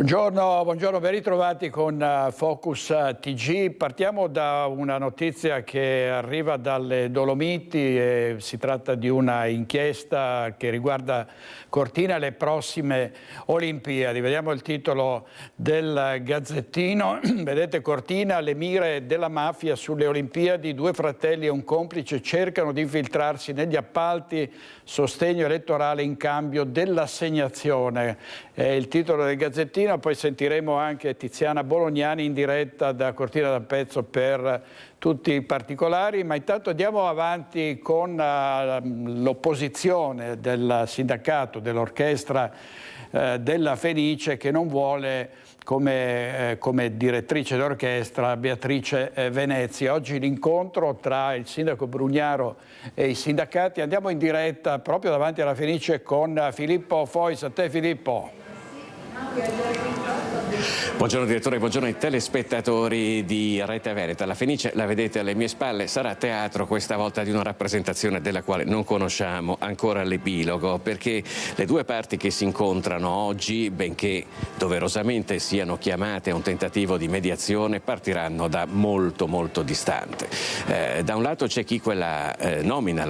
Buongiorno, ben ritrovati con Focus TG. Partiamo da una notizia che arriva dalle Dolomiti e si tratta di una inchiesta che riguarda Cortina e le prossime Olimpiadi. Vediamo il titolo del Gazzettino. Vedete, Cortina, le mire della mafia sulle Olimpiadi, due fratelli e un complice cercano di infiltrarsi negli appalti, sostegno elettorale in cambio dell'assegnazione. È il titolo del Gazzettino. Poi sentiremo anche Tiziana Bolognani in diretta da Cortina d'Ampezzo per tutti i particolari, ma intanto andiamo avanti con l'opposizione del sindacato, dell'orchestra della Fenice, che non vuole come direttrice d'orchestra Beatrice Venezzi. Oggi l'incontro tra il sindaco Brugnaro e i sindacati. Andiamo in diretta proprio davanti alla Fenice con Filippo Fois. A te, Filippo. Buongiorno direttore, buongiorno ai telespettatori di Rete Veneta. La Fenice, la vedete alle mie spalle, sarà teatro questa volta di una rappresentazione della quale non conosciamo ancora l'epilogo, perché le due parti che si incontrano oggi, benché doverosamente siano chiamate a un tentativo di mediazione, partiranno da molto distante. Da un lato c'è chi la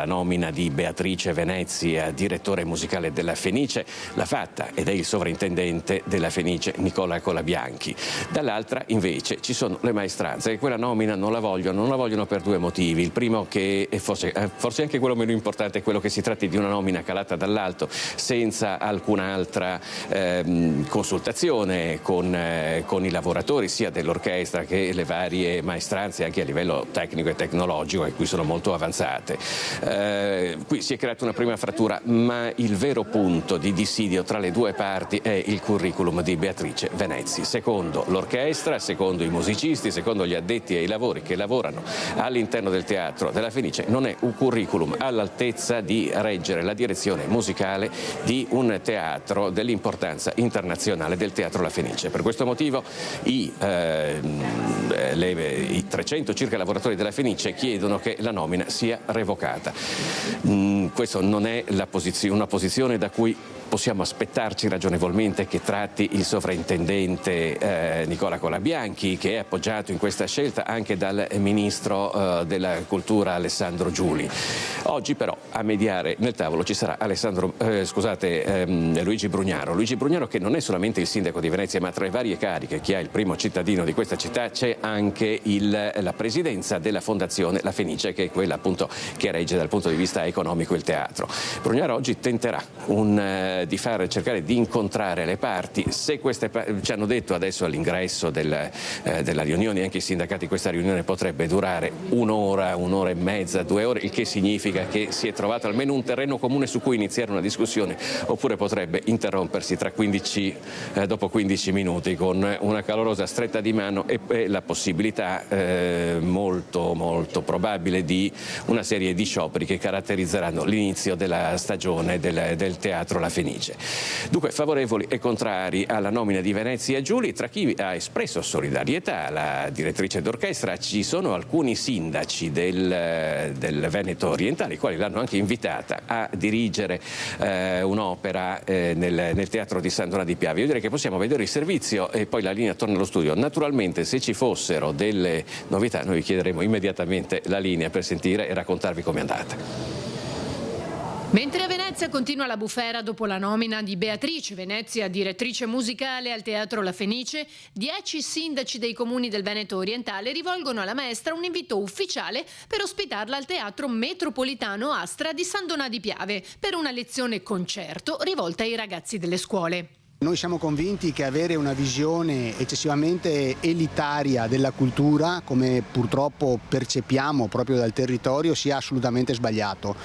nomina di Beatrice Venezzi a direttore musicale della Fenice l'ha fatta ed è il sovrintendente della Fenice Nicola Colabianchi. Dall'altra invece ci sono le maestranze che quella nomina non la vogliono per due motivi. Il primo, che è forse anche quello meno importante, è quello che si tratti di una nomina calata dall'alto senza alcun'altra consultazione con i lavoratori sia dell'orchestra che le varie maestranze anche a livello tecnico e tecnologico, e qui sono molto avanzate. Qui si è creata una prima frattura, ma il vero punto di dissidio tra le due parti è il curriculum di Beatrice Venezzi. Secondo l'orchestra, secondo i musicisti, secondo gli addetti ai lavori che lavorano all'interno del teatro della Fenice, non è un curriculum all'altezza di reggere la direzione musicale di un teatro dell'importanza internazionale del teatro La Fenice. Per questo motivo i 300 circa lavoratori della Fenice chiedono che la nomina sia revocata. Questo non è una posizione da cui possiamo aspettarci ragionevolmente che tratti il sovrintendente Nicola Colabianchi, che è appoggiato in questa scelta anche dal ministro della cultura Alessandro Giuli. Oggi però a mediare nel tavolo ci sarà Luigi Brugnaro. Luigi Brugnaro, che non è solamente il sindaco di Venezia, ma tra le varie cariche che ha il primo cittadino di questa città c'è anche la presidenza della fondazione La Fenice, che è quella appunto che regge dal punto di vista economico il teatro. Brugnaro oggi tenterà di cercare di incontrare le parti. Se ci hanno detto adesso all'ingresso della riunione, anche i sindacati, questa riunione potrebbe durare un'ora e mezza, 2 ore, il che significa che si è trovato almeno un terreno comune su cui iniziare una discussione, oppure potrebbe interrompersi dopo 15 minuti con una calorosa stretta di mano e la possibilità molto probabile di una serie di scioperi che caratterizzeranno l'inizio della stagione del teatro La Fenice. Dunque, favorevoli e contrari alla nomina di Venezzi e Giuli. Tra chi ha espresso solidarietà alla direttrice d'orchestra ci sono alcuni sindaci del Veneto orientale, i quali l'hanno anche invitata a dirigere un'opera nel teatro di Sandona di Piave. Io direi che possiamo vedere il servizio e poi la linea torna allo studio. Naturalmente, se ci fossero delle novità, noi vi chiederemo immediatamente la linea per sentire e raccontarvi com'è andata. Mentre a Venezia continua la bufera dopo la nomina di Beatrice Venezzi a direttrice musicale al Teatro La Fenice, 10 sindaci dei comuni del Veneto orientale rivolgono alla maestra un invito ufficiale per ospitarla al Teatro Metropolitano Astra di Sandona di Piave per una lezione concerto rivolta ai ragazzi delle scuole. Noi siamo convinti che avere una visione eccessivamente elitaria della cultura, come purtroppo percepiamo proprio dal territorio, sia assolutamente sbagliato.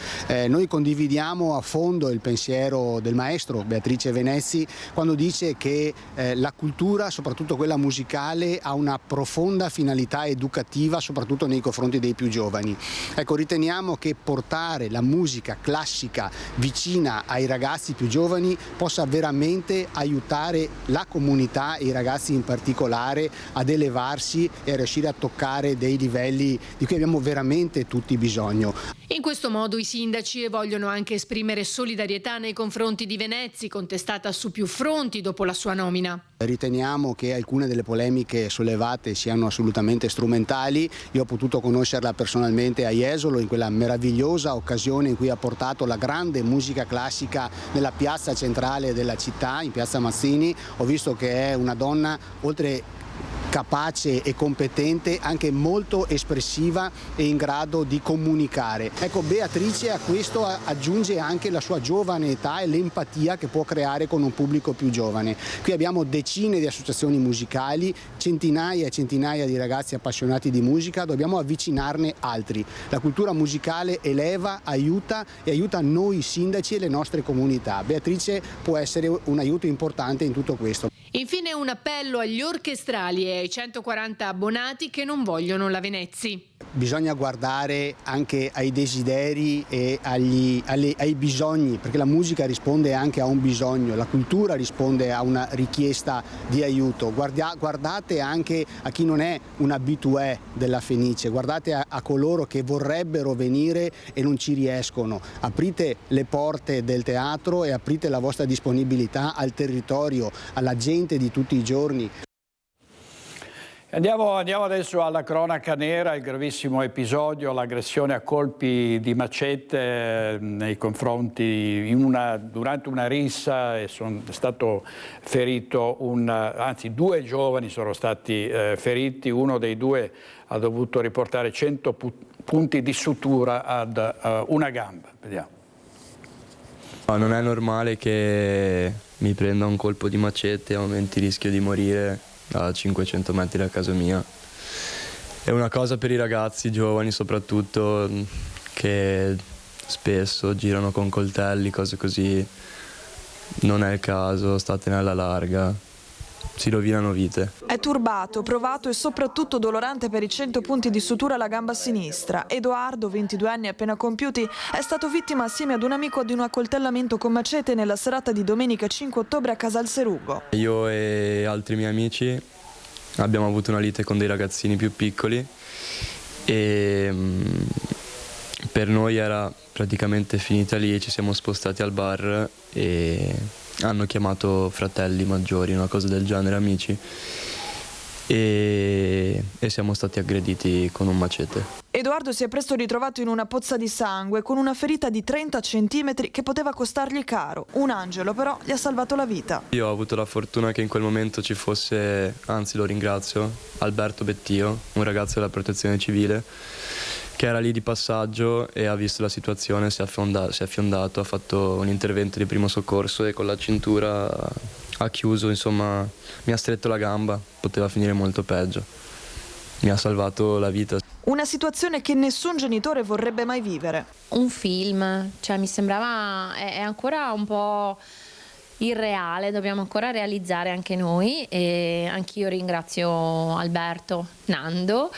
Noi condividiamo a fondo il pensiero del maestro Beatrice Venezzi quando dice che la cultura, soprattutto quella musicale, ha una profonda finalità educativa, soprattutto nei confronti dei più giovani. Ecco, riteniamo che portare la musica classica vicina ai ragazzi più giovani possa veramente aiutare la comunità e i ragazzi in particolare ad elevarsi e a riuscire a toccare dei livelli di cui abbiamo veramente tutti bisogno. In questo modo i sindaci vogliono anche esprimere solidarietà nei confronti di Venezia, contestata su più fronti dopo la sua nomina. Riteniamo che alcune delle polemiche sollevate siano assolutamente strumentali. Io ho potuto conoscerla personalmente a Jesolo in quella meravigliosa occasione in cui ha portato la grande musica classica nella piazza centrale della città, in piazza Mazzini. Ho visto che è una donna oltre capace e competente, anche molto espressiva e in grado di comunicare. Ecco, Beatrice a questo aggiunge anche la sua giovane età e l'empatia che può creare con un pubblico più giovane. Qui abbiamo decine di associazioni musicali, centinaia e centinaia di ragazzi appassionati di musica, dobbiamo avvicinarne altri. La cultura musicale eleva, aiuta noi sindaci e le nostre comunità. Beatrice può essere un aiuto importante in tutto questo. Infine un appello agli orchestrali e ai 140 abbonati che non vogliono la Venezia. Bisogna guardare anche ai desideri e ai bisogni, perché la musica risponde anche a un bisogno, la cultura risponde a una richiesta di aiuto. Guardate anche a chi non è un abitué della Fenice, guardate a coloro che vorrebbero venire e non ci riescono. Aprite le porte del teatro e aprite la vostra disponibilità al territorio, alla gente di tutti i giorni. Andiamo adesso alla cronaca nera, il gravissimo episodio, l'aggressione a colpi di macete nei confronti, durante una rissa è stato ferito, anzi 2 giovani sono stati feriti, uno dei 2 ha dovuto riportare 100 punti di sutura ad una gamba. Vediamo. Non è normale che mi prenda un colpo di macete e a momenti rischio di morire a 500 metri da casa mia. È una cosa per i ragazzi giovani soprattutto, che spesso girano con coltelli, cose così. Non è il caso, statene alla larga. Si rovinano vite. È turbato, provato e soprattutto dolorante per i 100 punti di sutura alla gamba sinistra. Edoardo, 22 anni appena compiuti, è stato vittima assieme ad un amico di un accoltellamento con macete nella serata di domenica 5 ottobre a Casal Serugo. Io e altri miei amici abbiamo avuto una lite con dei ragazzini più piccoli e per noi era praticamente finita lì, ci siamo spostati al bar e hanno chiamato fratelli maggiori, una cosa del genere, amici, e siamo stati aggrediti con un macete. Edoardo si è presto ritrovato in una pozza di sangue con una ferita di 30 centimetri che poteva costargli caro. Un angelo però gli ha salvato la vita. Io ho avuto la fortuna che in quel momento ci fosse, anzi lo ringrazio, Alberto Bettio, un ragazzo della Protezione Civile, che era lì di passaggio e ha visto la situazione, si è affiondato, ha fatto un intervento di primo soccorso e con la cintura ha chiuso, insomma, mi ha stretto la gamba, poteva finire molto peggio. Mi ha salvato la vita. Una situazione che nessun genitore vorrebbe mai vivere. Un film, cioè mi sembrava, è ancora un po' irreale, dobbiamo ancora realizzare anche noi e anch'io ringrazio Alberto Nando,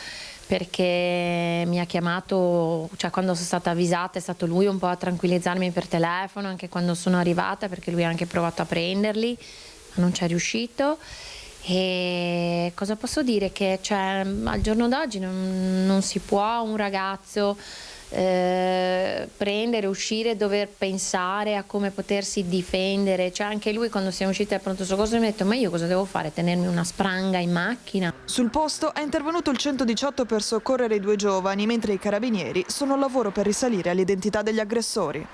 perché mi ha chiamato, cioè quando sono stata avvisata è stato lui un po' a tranquillizzarmi per telefono, anche quando sono arrivata, perché lui ha anche provato a prenderli, ma non ci è riuscito. E cosa posso dire? Che cioè, al giorno d'oggi non si può un ragazzo prendere, uscire, dover pensare a come potersi difendere. Cioè anche lui, quando siamo usciti dal pronto soccorso, mi ha detto: ma io cosa devo fare? Tenermi una spranga in macchina? Sul posto è intervenuto il 118 per soccorrere i 2 giovani, mentre i carabinieri sono al lavoro per risalire all'identità degli aggressori.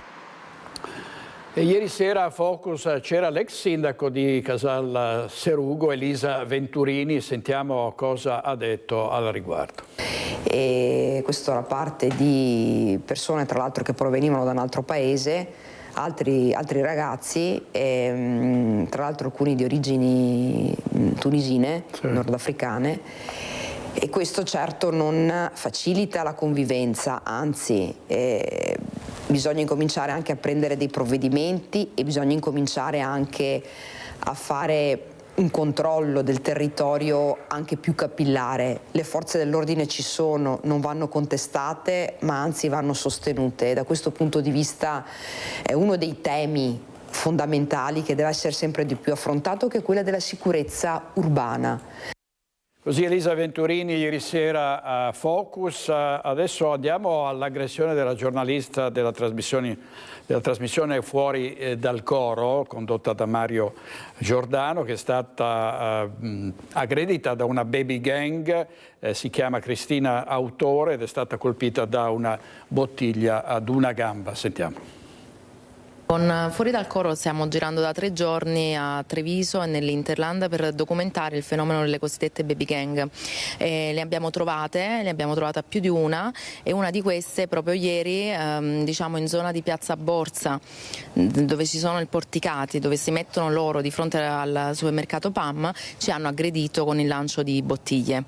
E ieri sera a Focus c'era l'ex sindaco di Casal Serugo, Elisa Venturini. Sentiamo cosa ha detto al riguardo. E questo da parte di persone tra l'altro che provenivano da un altro paese, altri ragazzi, tra l'altro alcuni di origini tunisine, sì, nordafricane, e questo certo non facilita la convivenza, anzi bisogna incominciare anche a prendere dei provvedimenti e bisogna incominciare anche a fare un controllo del territorio anche più capillare. Le forze dell'ordine ci sono, non vanno contestate, ma anzi vanno sostenute. Da questo punto di vista è uno dei temi fondamentali che deve essere sempre di più affrontato, che è quella della sicurezza urbana. Così Elisa Venturini ieri sera a Focus. Adesso andiamo all'aggressione della giornalista della trasmissione Fuori dal Coro, condotta da Mario Giordano, che è stata aggredita da una baby gang, si chiama Cristina Autore ed è stata colpita da una bottiglia ad una gamba. Sentiamo. Con Fuori dal Coro stiamo girando da 3 giorni a Treviso e nell'Interland per documentare il fenomeno delle cosiddette baby gang. Le abbiamo trovata più di una, e una di queste proprio ieri, diciamo in zona di Piazza Borsa, dove ci sono i porticati, dove si mettono loro di fronte al supermercato PAM, ci hanno aggredito con il lancio di bottiglie.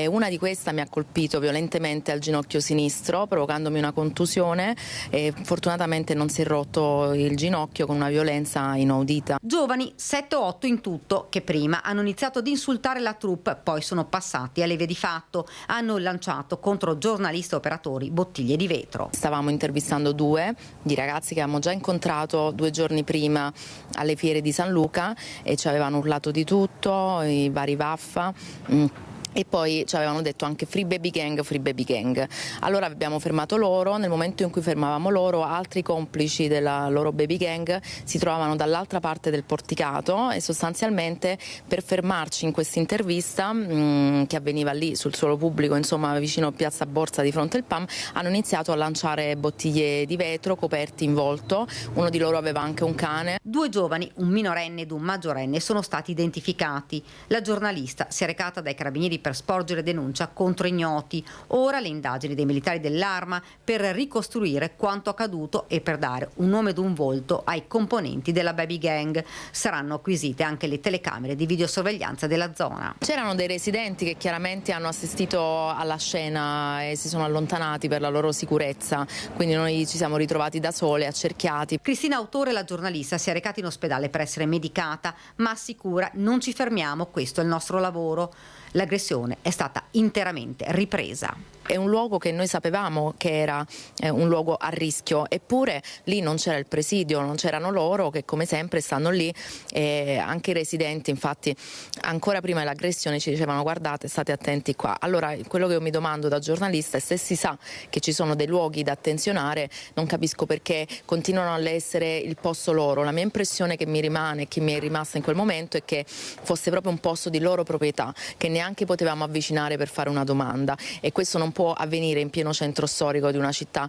Una di queste mi ha colpito violentemente al ginocchio sinistro, provocandomi una contusione, e fortunatamente non si è rotto il ginocchio con una violenza inaudita. Giovani, 7 o 8 in tutto, che prima hanno iniziato ad insultare la troupe, poi sono passati alle vie di fatto, hanno lanciato contro giornalisti e operatori bottiglie di vetro. Stavamo intervistando 2 di ragazzi che avevamo già incontrato 2 giorni prima alle fiere di San Luca e ci avevano urlato di tutto, i vari vaffa. E poi ci avevano detto anche free baby gang, free baby gang. Allora abbiamo fermato loro. Nel momento in cui fermavamo loro, altri complici della loro baby gang si trovavano dall'altra parte del porticato, e sostanzialmente per fermarci in questa intervista che avveniva lì sul suolo pubblico, insomma vicino a Piazza Borsa di fronte al PAM, hanno iniziato a lanciare bottiglie di vetro coperti in volto. Uno di loro aveva anche un cane. 2 giovani, un minorenne ed un maggiorenne, sono stati identificati. La giornalista si è recata dai carabinieri per sporgere denuncia contro ignoti. Ora le indagini dei militari dell'Arma per ricostruire quanto accaduto e per dare un nome ed un volto ai componenti della baby gang. Saranno acquisite anche le telecamere di videosorveglianza della zona. C'erano dei residenti che chiaramente hanno assistito alla scena e si sono allontanati per la loro sicurezza, quindi noi ci siamo ritrovati da sole, accerchiati. Cristina Autore, la giornalista, si è recata in ospedale per essere medicata, ma assicura: non ci fermiamo, questo è il nostro lavoro. L'aggressione è stata interamente ripresa. È un luogo che noi sapevamo che era un luogo a rischio, eppure lì non c'era il presidio, non c'erano loro che come sempre stanno lì, e anche i residenti infatti ancora prima dell'aggressione ci dicevano: guardate, state attenti qua. Allora quello che io mi domando da giornalista è: se si sa che ci sono dei luoghi da attenzionare, non capisco perché continuano ad essere il posto loro. La mia impressione che mi rimane, che mi è rimasta in quel momento, è che fosse proprio un posto di loro proprietà, che neanche potevamo avvicinare per fare una domanda, e questo non può avvenire in pieno centro storico di una città.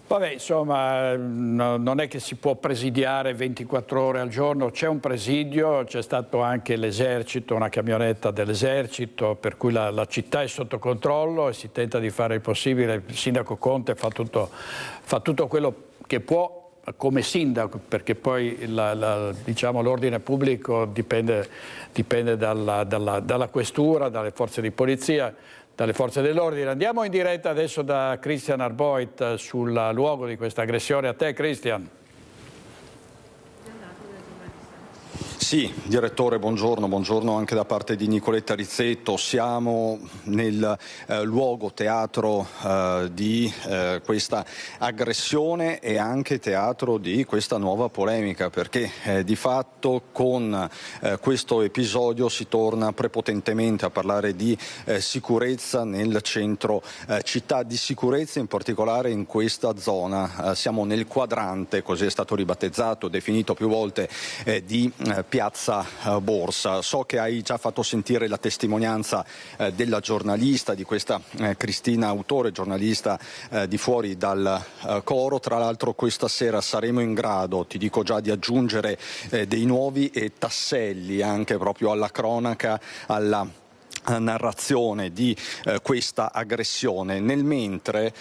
Vabbè, insomma, non è che si può presidiare 24 ore al giorno, c'è un presidio, c'è stato anche l'esercito, una camionetta dell'esercito, per cui la città è sotto controllo e si tenta di fare il possibile. Il sindaco Conte fa tutto quello che può come sindaco, perché poi diciamo, l'ordine pubblico dipende dalla questura, dalle forze di polizia, dalle forze dell'ordine. Andiamo in diretta adesso da Christian Arboit sul luogo di questa aggressione. A te, Christian. Sì, direttore, buongiorno anche da parte di Nicoletta Rizzetto. Siamo nel luogo teatro di questa aggressione e anche teatro di questa nuova polemica, perché di fatto con questo episodio si torna prepotentemente a parlare di sicurezza nel centro città, di sicurezza in particolare in questa zona. Siamo nel quadrante, così è stato ribattezzato, definito più volte, di Piazza Borsa. So che hai già fatto sentire la testimonianza della giornalista, di questa Cristina Autore, giornalista di Fuori dal Coro. Tra l'altro questa sera saremo in grado, ti dico già, di aggiungere dei nuovi tasselli anche proprio alla cronaca, alla narrazione di questa aggressione. Nel mentre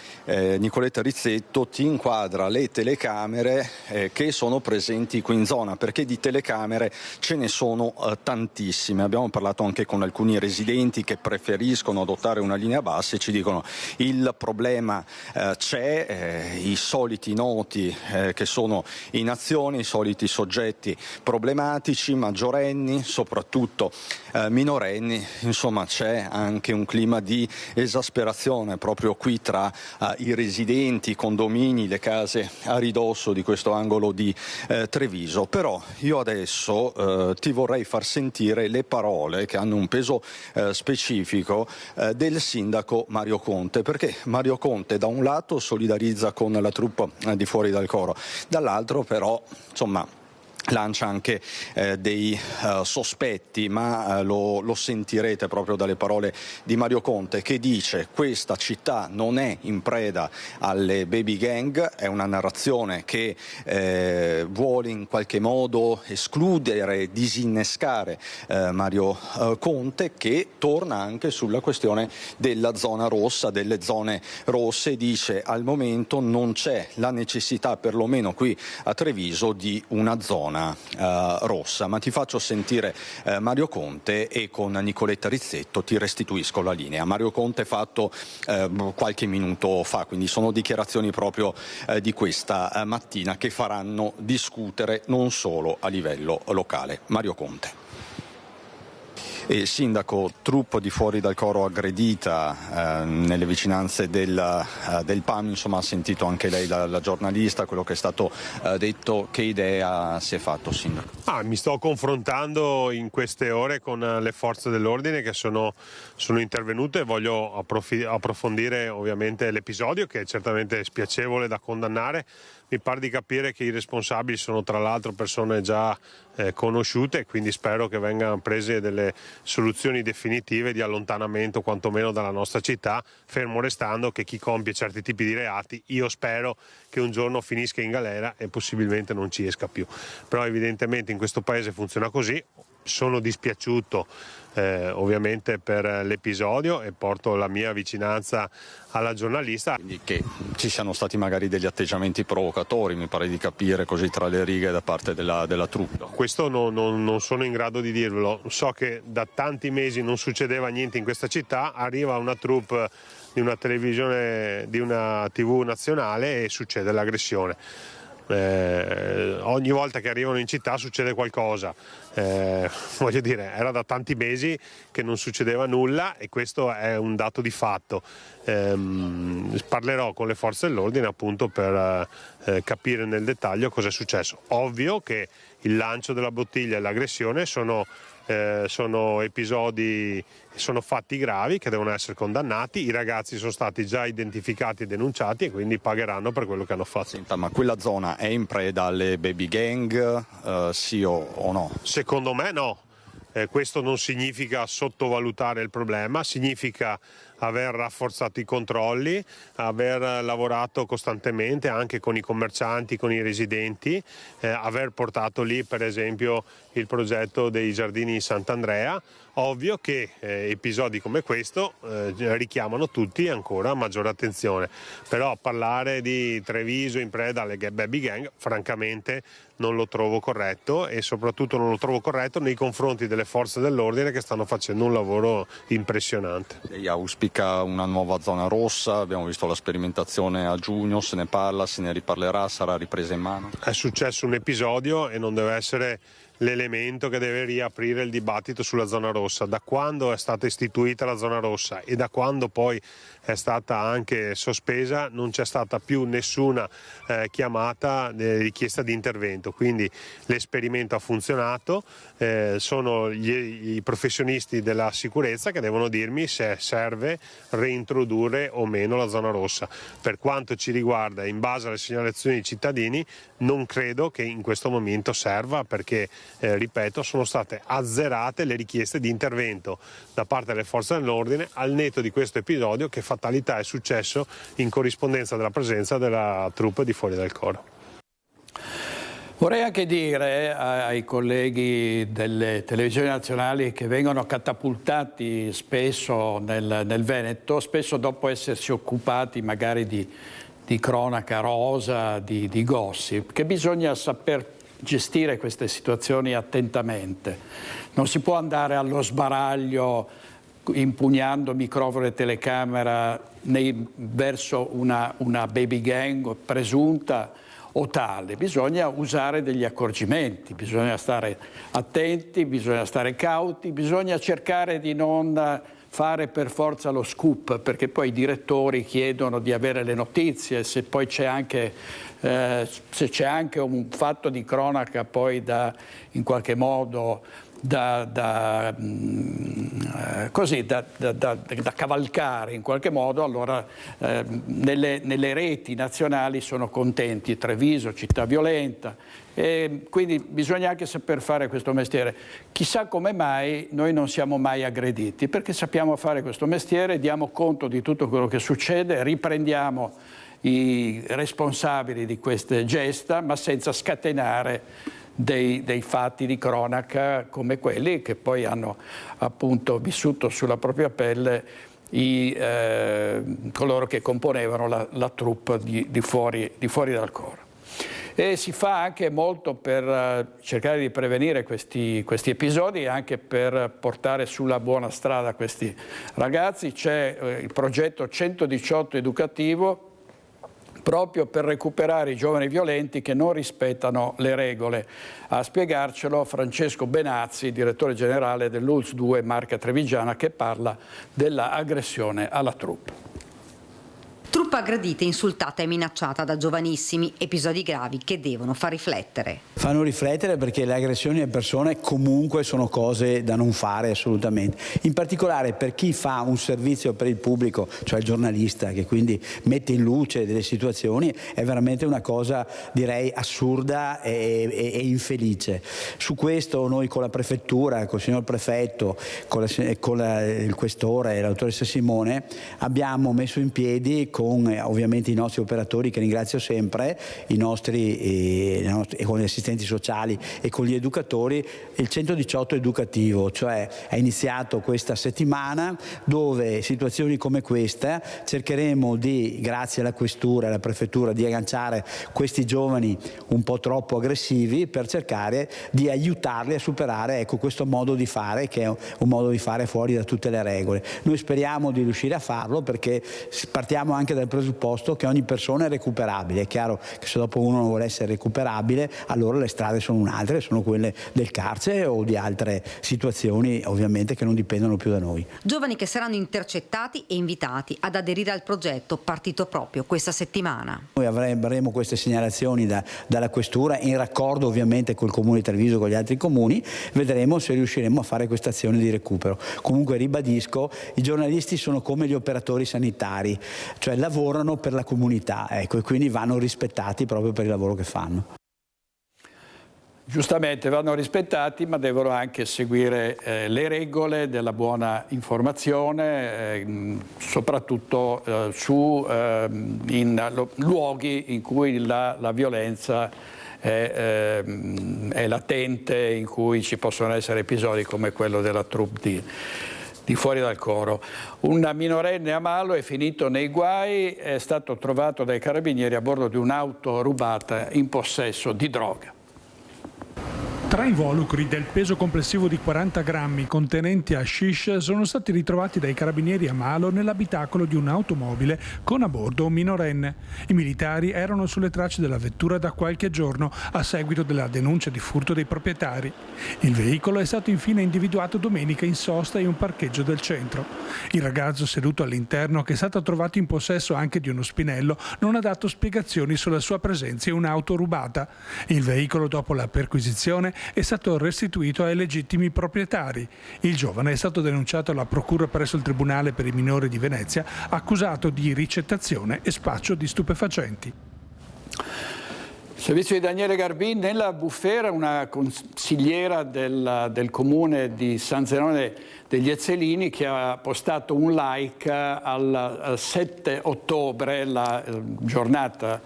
Nicoletta Rizzetto ti inquadra le telecamere che sono presenti qui in zona, perché di telecamere ce ne sono tantissime. Abbiamo parlato anche con alcuni residenti che preferiscono adottare una linea bassa e ci dicono: il problema c'è, i soliti noti che sono in azione, i soliti soggetti problematici, maggiorenni, soprattutto minorenni, insomma insomma c'è anche un clima di esasperazione proprio qui tra i residenti, i condomini, le case a ridosso di questo angolo di Treviso. Però io adesso ti vorrei far sentire le parole che hanno un peso specifico del sindaco Mario Conte, perché Mario Conte da un lato solidarizza con la troupe di Fuori dal Coro, dall'altro però insomma lancia anche dei sospetti, ma lo sentirete proprio dalle parole di Mario Conte, che dice: questa città non è in preda alle baby gang. È una narrazione che vuole in qualche modo escludere, disinnescare Mario Conte, che torna anche sulla questione della zona rossa, delle zone rosse. Dice: al momento non c'è la necessità, perlomeno qui a Treviso, di una zona rossa. Ma ti faccio sentire Mario Conte e con Nicoletta Rizzetto ti restituisco la linea. Mario Conte fatto qualche minuto fa, quindi sono dichiarazioni proprio di questa mattina che faranno discutere non solo a livello locale. Mario Conte. E sindaco, troupe di Fuori dal Coro aggredita nelle vicinanze del PAM, insomma ha sentito anche lei la giornalista, quello che è stato detto. Che idea si è fatto, sindaco? Mi sto confrontando in queste ore con le forze dell'ordine che sono intervenute. Voglio approfondire ovviamente l'episodio, che è certamente spiacevole da condannare. Mi pare di capire che i responsabili sono tra l'altro persone già conosciute, quindi spero che vengano prese delle soluzioni definitive di allontanamento quantomeno dalla nostra città, fermo restando che chi compie certi tipi di reati, io spero che un giorno finisca in galera e possibilmente non ci esca più. Però evidentemente in questo paese funziona così. Sono dispiaciuto ovviamente per l'episodio e porto la mia vicinanza alla giornalista. Quindi che ci siano stati magari degli atteggiamenti provocatori, mi pare di capire così tra le righe, da parte della troupe. Questo non sono in grado di dirvelo. So che da tanti mesi non succedeva niente in questa città, arriva una troupe di una televisione, di una TV nazionale e succede l'aggressione. Ogni volta che arrivano in città succede qualcosa, voglio dire, era da tanti mesi che non succedeva nulla e questo è un dato di fatto. Parlerò con le forze dell'ordine appunto per capire nel dettaglio cosa è successo. Ovvio che il lancio della bottiglia e l'aggressione sono episodi, sono fatti gravi che devono essere condannati. I ragazzi sono stati già identificati e denunciati e quindi pagheranno per quello che hanno fatto. Senta, ma quella zona è in preda alle baby gang, sì o no? Secondo me no. Questo non significa sottovalutare il problema, significa aver rafforzato i controlli, aver lavorato costantemente anche con i commercianti, con i residenti, aver portato lì per esempio il progetto dei giardini di Sant'Andrea. Ovvio che episodi come questo richiamano tutti ancora maggiore attenzione, però parlare di Treviso in preda alle baby gang francamente non lo trovo corretto, e soprattutto non lo trovo corretto nei confronti delle forze dell'ordine che stanno facendo un lavoro impressionante. Lei auspica una nuova zona rossa, abbiamo visto la sperimentazione a giugno, se ne parla, se ne riparlerà, sarà ripresa in mano? È successo un episodio e non deve essere l'elemento che deve riaprire il dibattito sulla zona rossa. Da quando è stata istituita la zona rossa e da quando poi è stata anche sospesa non c'è stata più nessuna chiamata richiesta di intervento, quindi l'esperimento ha funzionato. Sono i professionisti della sicurezza che devono dirmi se serve reintrodurre o meno la zona rossa. Per quanto ci riguarda, in base alle segnalazioni dei cittadini, non credo che in questo momento serva, perché ripeto, sono state azzerate le richieste di intervento da parte delle forze dell'ordine al netto di questo episodio, che fatalità è successo in corrispondenza della presenza della troupe di Fuori dal Coro. Vorrei anche dire ai colleghi delle televisioni nazionali che vengono catapultati spesso nel Veneto, spesso dopo essersi occupati magari di cronaca rosa, di gossip, che bisogna saper gestire queste situazioni attentamente. Non si può andare allo sbaraglio impugnando microfono e telecamera verso una baby gang presunta, o tale, bisogna usare degli accorgimenti, bisogna stare attenti, bisogna stare cauti, bisogna cercare di non fare per forza lo scoop, perché poi i direttori chiedono di avere le notizie, se poi c'è anche un fatto di cronaca poi in qualche modo da cavalcare in qualche modo, allora nelle reti nazionali sono contenti, Treviso, città violenta, e quindi bisogna anche saper fare questo mestiere. Chissà come mai noi non siamo mai aggrediti, perché sappiamo fare questo mestiere, diamo conto di tutto quello che succede, riprendiamo i responsabili di queste gesta, ma senza scatenare dei fatti di cronaca come quelli che poi hanno appunto vissuto sulla propria pelle coloro che componevano la troupe di fuori dal coro. E si fa anche molto per cercare di prevenire questi episodi e anche per portare sulla buona strada questi ragazzi. C'è il progetto 118 educativo, proprio per recuperare i giovani violenti che non rispettano le regole. A spiegarcelo Francesco Benazzi, direttore generale dell'ULSS 2 Marca Trevigiana, che parla dell'aggressione alla troupe. Truppa aggredita, insultata e minacciata da giovanissimi, episodi gravi che devono far riflettere. Fanno riflettere perché le aggressioni alle persone comunque sono cose da non fare assolutamente. In particolare per chi fa un servizio per il pubblico, cioè il giornalista, che quindi mette in luce delle situazioni, è veramente una cosa, direi, assurda e infelice. Su questo noi con la prefettura, col signor prefetto, con il questore e la dottoressa Simone abbiamo messo in piedi, con ovviamente i nostri operatori che ringrazio sempre, i nostri con gli assistenti sociali e con gli educatori, il 118 educativo, cioè è iniziato questa settimana dove situazioni come questa cercheremo di, grazie alla questura e alla prefettura, di agganciare questi giovani un po' troppo aggressivi per cercare di aiutarli a superare, ecco, questo modo di fare che è un modo di fare fuori da tutte le regole. Noi speriamo di riuscire a farlo perché partiamo anche dal presupposto che ogni persona è recuperabile. È chiaro che se dopo uno non vuole essere recuperabile, allora le strade sono un'altra, sono quelle del carcere o di altre situazioni ovviamente che non dipendono più da noi. Giovani che saranno intercettati e invitati ad aderire al progetto partito proprio questa settimana. Noi avremo queste segnalazioni dalla questura in raccordo ovviamente col comune di Treviso, con gli altri comuni, vedremo se riusciremo a fare questa azione di recupero. Comunque ribadisco, i giornalisti sono come gli operatori sanitari, cioè lavorano per la comunità, ecco, e quindi vanno rispettati proprio per il lavoro che fanno. Giustamente vanno rispettati, ma devono anche seguire le regole della buona informazione, soprattutto in luoghi in cui la violenza è latente, in cui ci possono essere episodi come quello della troupe di fuori dal coro. Un minorenne a Malo è finito nei guai, è stato trovato dai carabinieri a bordo di un'auto rubata in possesso di droga. Tra involucri del peso complessivo di 40 grammi contenenti hashish sono stati ritrovati dai carabinieri a Malo nell'abitacolo di un'automobile con a bordo un minorenne. I militari erano sulle tracce della vettura da qualche giorno a seguito della denuncia di furto dei proprietari. Il veicolo è stato infine individuato domenica in sosta in un parcheggio del centro. Il ragazzo seduto all'interno, che è stato trovato in possesso anche di uno spinello, non ha dato spiegazioni sulla sua presenza in un'auto rubata. Il veicolo, dopo la perquisizione, è stato restituito ai legittimi proprietari. Il giovane è stato denunciato alla procura presso il Tribunale per i minori di Venezia, accusato di ricettazione e spaccio di stupefacenti. Servizio di Daniele Garbin. Nella bufera una consigliera del comune di San Zenone degli Ezzelini che ha postato un like al 7 ottobre, la giornata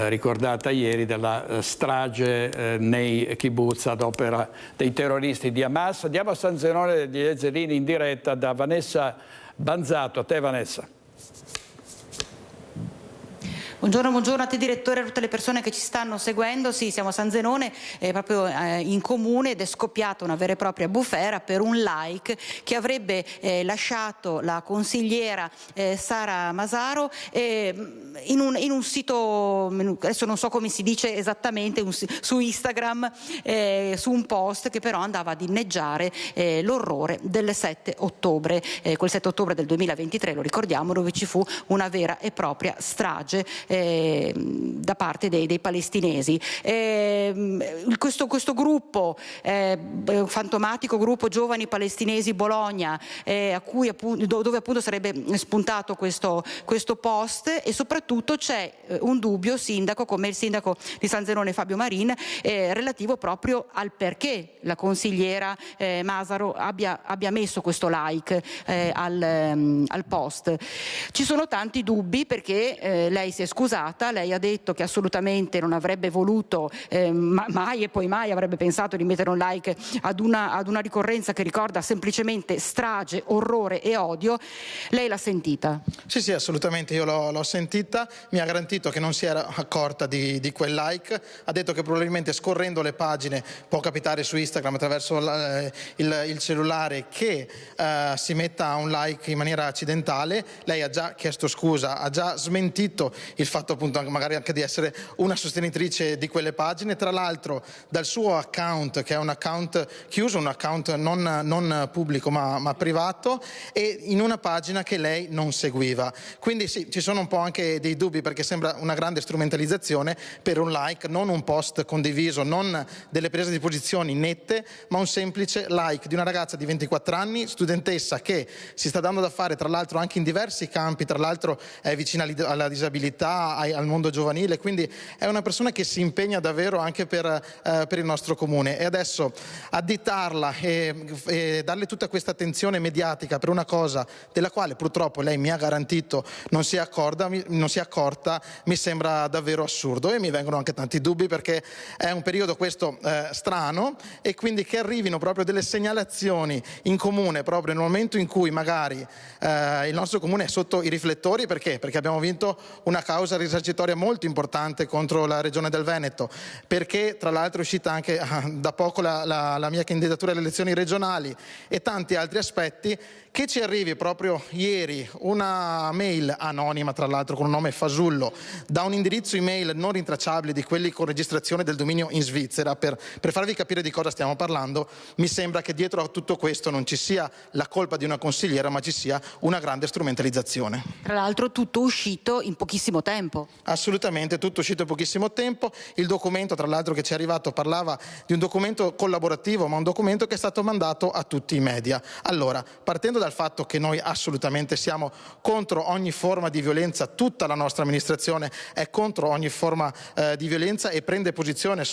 ricordata ieri della strage nei kibbutz ad opera dei terroristi di Hamas. Andiamo a San Zenone degli Ezzelini in diretta da Vanessa Banzato. A te, Vanessa. Buongiorno a te direttore e a tutte le persone che ci stanno seguendo. Sì, siamo a San Zenone, proprio in comune, ed è scoppiata una vera e propria bufera per un like che avrebbe lasciato la consigliera Sara Masaro in un sito, adesso non so come si dice esattamente, su Instagram, su un post che però andava ad inneggiare l'orrore del 7 ottobre, quel 7 ottobre del 2023, lo ricordiamo, dove ci fu una vera e propria strage da parte dei palestinesi. Questo gruppo, fantomatico gruppo Giovani Palestinesi Bologna, dove appunto sarebbe spuntato questo post, e soprattutto c'è un dubbio, sindaco, come il sindaco di San Zenone Fabio Marin, relativo proprio al perché la consigliera Masaro abbia messo questo like al post. Ci sono tanti dubbi, perché lei si è scusata, lei ha detto che assolutamente non avrebbe voluto mai e poi mai avrebbe pensato di mettere un like ad una ricorrenza che ricorda semplicemente strage, orrore e odio. Lei l'ha sentita? Sì, assolutamente, io l'ho sentita, mi ha garantito che non si era accorta di quel like, ha detto che probabilmente scorrendo le pagine, può capitare su Instagram attraverso il cellulare, che si metta un like in maniera accidentale. Lei ha già chiesto scusa, ha già smentito il fatto appunto magari anche di essere una sostenitrice di quelle pagine, tra l'altro dal suo account, che è un account chiuso, un account non pubblico ma privato, e in una pagina che lei non seguiva. Quindi sì, ci sono un po' anche dei dubbi, perché sembra una grande strumentalizzazione per un like, non un post condiviso, non delle prese di posizioni nette, ma un semplice like di una ragazza di 24 anni, studentessa, che si sta dando da fare tra l'altro anche in diversi campi, tra l'altro è vicina alla disabilità, al mondo giovanile, quindi è una persona che si impegna davvero anche per il nostro comune. E adesso additarla e darle tutta questa attenzione mediatica per una cosa della quale purtroppo lei mi ha garantito non si è accorta, mi sembra davvero assurdo, e mi vengono anche tanti dubbi, perché è un periodo questo strano, e quindi che arrivino proprio delle segnalazioni in comune proprio nel momento in cui magari il nostro comune è sotto i riflettori. Perché abbiamo vinto una causa risarcitoria molto importante contro la Regione del Veneto, perché tra l'altro è uscita anche da poco la mia candidatura alle elezioni regionali, e tanti altri aspetti, che ci arrivi proprio ieri una mail anonima, tra l'altro con un nome fasullo, da un indirizzo email non rintracciabile, di quelli con registrazione del dominio in Svizzera, per farvi capire di cosa stiamo parlando. Mi sembra che dietro a tutto questo non ci sia la colpa di una consigliera, ma ci sia una grande strumentalizzazione. Tra l'altro tutto uscito in pochissimo tempo. Assolutamente, tutto uscito in pochissimo tempo. Il documento, tra l'altro, che ci è arrivato parlava di un documento collaborativo, ma un documento che è stato mandato a tutti i media. Allora, partendo dal fatto che noi assolutamente siamo contro ogni forma di violenza, tutta la nostra amministrazione è contro ogni forma di violenza e prende posizione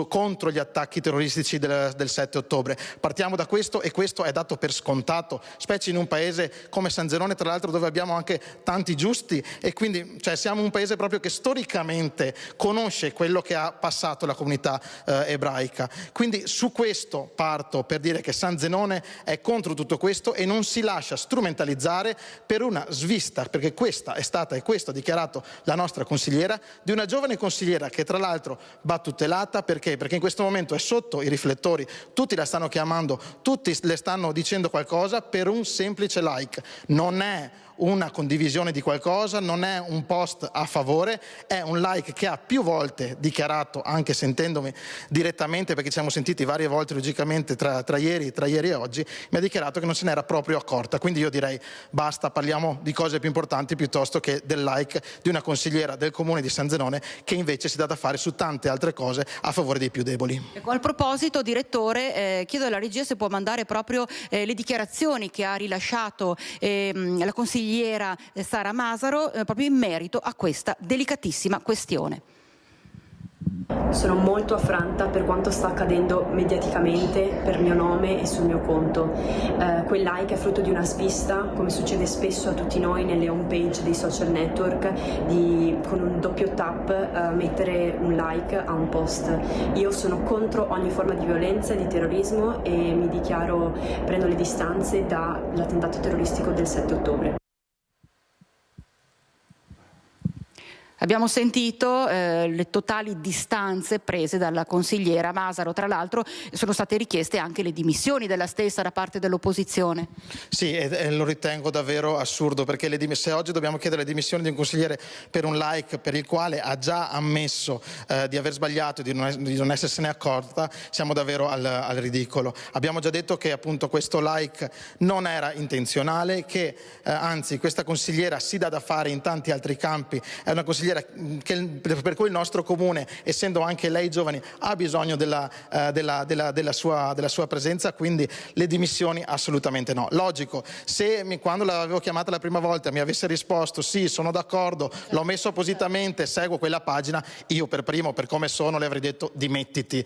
contro gli attacchi terroristici del 7 ottobre. Partiamo da questo, e questo è dato per scontato, specie in un paese come San Zenone, tra l'altro, dove abbiamo anche tanti giusti, e quindi siamo un paese proprio che storicamente conosce quello che ha passato la comunità ebraica. Quindi su questo parto per dire che San Zenone è contro tutto questo e non si lascia strumentalizzare per una svista, perché questa è stata, e questo ha dichiarato la nostra consigliera, di una giovane consigliera che tra l'altro va tutelata. Perché in questo momento è sotto i riflettori, tutti la stanno chiamando, tutti le stanno dicendo qualcosa per un semplice like. Non è una condivisione di qualcosa, non è un post a favore, è un like che ha più volte dichiarato, anche sentendomi direttamente, perché ci siamo sentiti varie volte logicamente tra ieri e oggi, mi ha dichiarato che non se n'era proprio accorta. Quindi io direi basta, parliamo di cose più importanti piuttosto che del like di una consigliera del comune di San Zenone, che invece si dà da fare su tante altre cose a favore dei più deboli. Ecco, al proposito, direttore, chiedo alla regia se può mandare proprio le dichiarazioni che ha rilasciato la consigliera Sara Masaro proprio in merito a questa delicatissima questione. Sono molto affranta per quanto sta accadendo mediaticamente per mio nome e sul mio conto. Quel like è frutto di una svista, come succede spesso a tutti noi nelle home page dei social network, con un doppio tap mettere un like a un post. Io sono contro ogni forma di violenza e di terrorismo e mi dichiaro, prendo le distanze dall'attentato terroristico del 7 ottobre. Abbiamo sentito le totali distanze prese dalla consigliera Masaro, tra l'altro sono state richieste anche le dimissioni della stessa da parte dell'opposizione. Sì, e lo ritengo davvero assurdo, perché se oggi dobbiamo chiedere le dimissioni di un consigliere per un like per il quale ha già ammesso di aver sbagliato e di non essersene accorta, siamo davvero al ridicolo. Abbiamo già detto che appunto questo like non era intenzionale, che anzi questa consigliera si dà da fare in tanti altri campi, è una consigliera per cui il nostro comune, essendo anche lei giovane, ha bisogno della sua presenza, quindi le dimissioni assolutamente no. Logico, se quando l'avevo chiamata la prima volta mi avesse risposto sì, sono d'accordo, l'ho messo appositamente, seguo quella pagina, io per primo, per come sono, le avrei detto dimettiti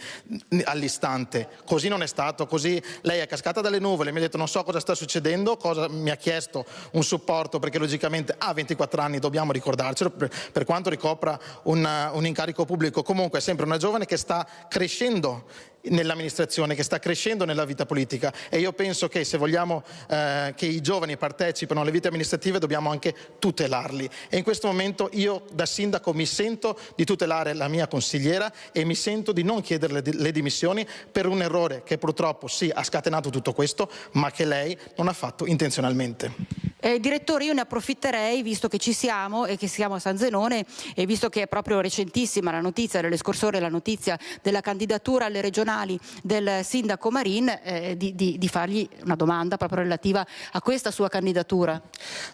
all'istante. Così non è stato, così lei è cascata dalle nuvole, mi ha detto non so cosa sta succedendo, mi ha chiesto un supporto perché logicamente ha 24 anni, dobbiamo ricordarcelo, per quanto ricopra un incarico pubblico. Comunque è sempre una giovane che sta crescendo nell'amministrazione, che sta crescendo nella vita politica, e io penso che se vogliamo che i giovani partecipino alle vite amministrative dobbiamo anche tutelarli, e in questo momento io da sindaco mi sento di tutelare la mia consigliera e mi sento di non chiederle le dimissioni per un errore che purtroppo sì ha scatenato tutto questo, ma che lei non ha fatto intenzionalmente. Direttore, io ne approfitterei, visto che ci siamo e che siamo a San Zenone, e visto che è proprio recentissima la notizia, delle scorse ore, la notizia della candidatura alle regionali del sindaco Marin, di fargli una domanda proprio relativa a questa sua candidatura.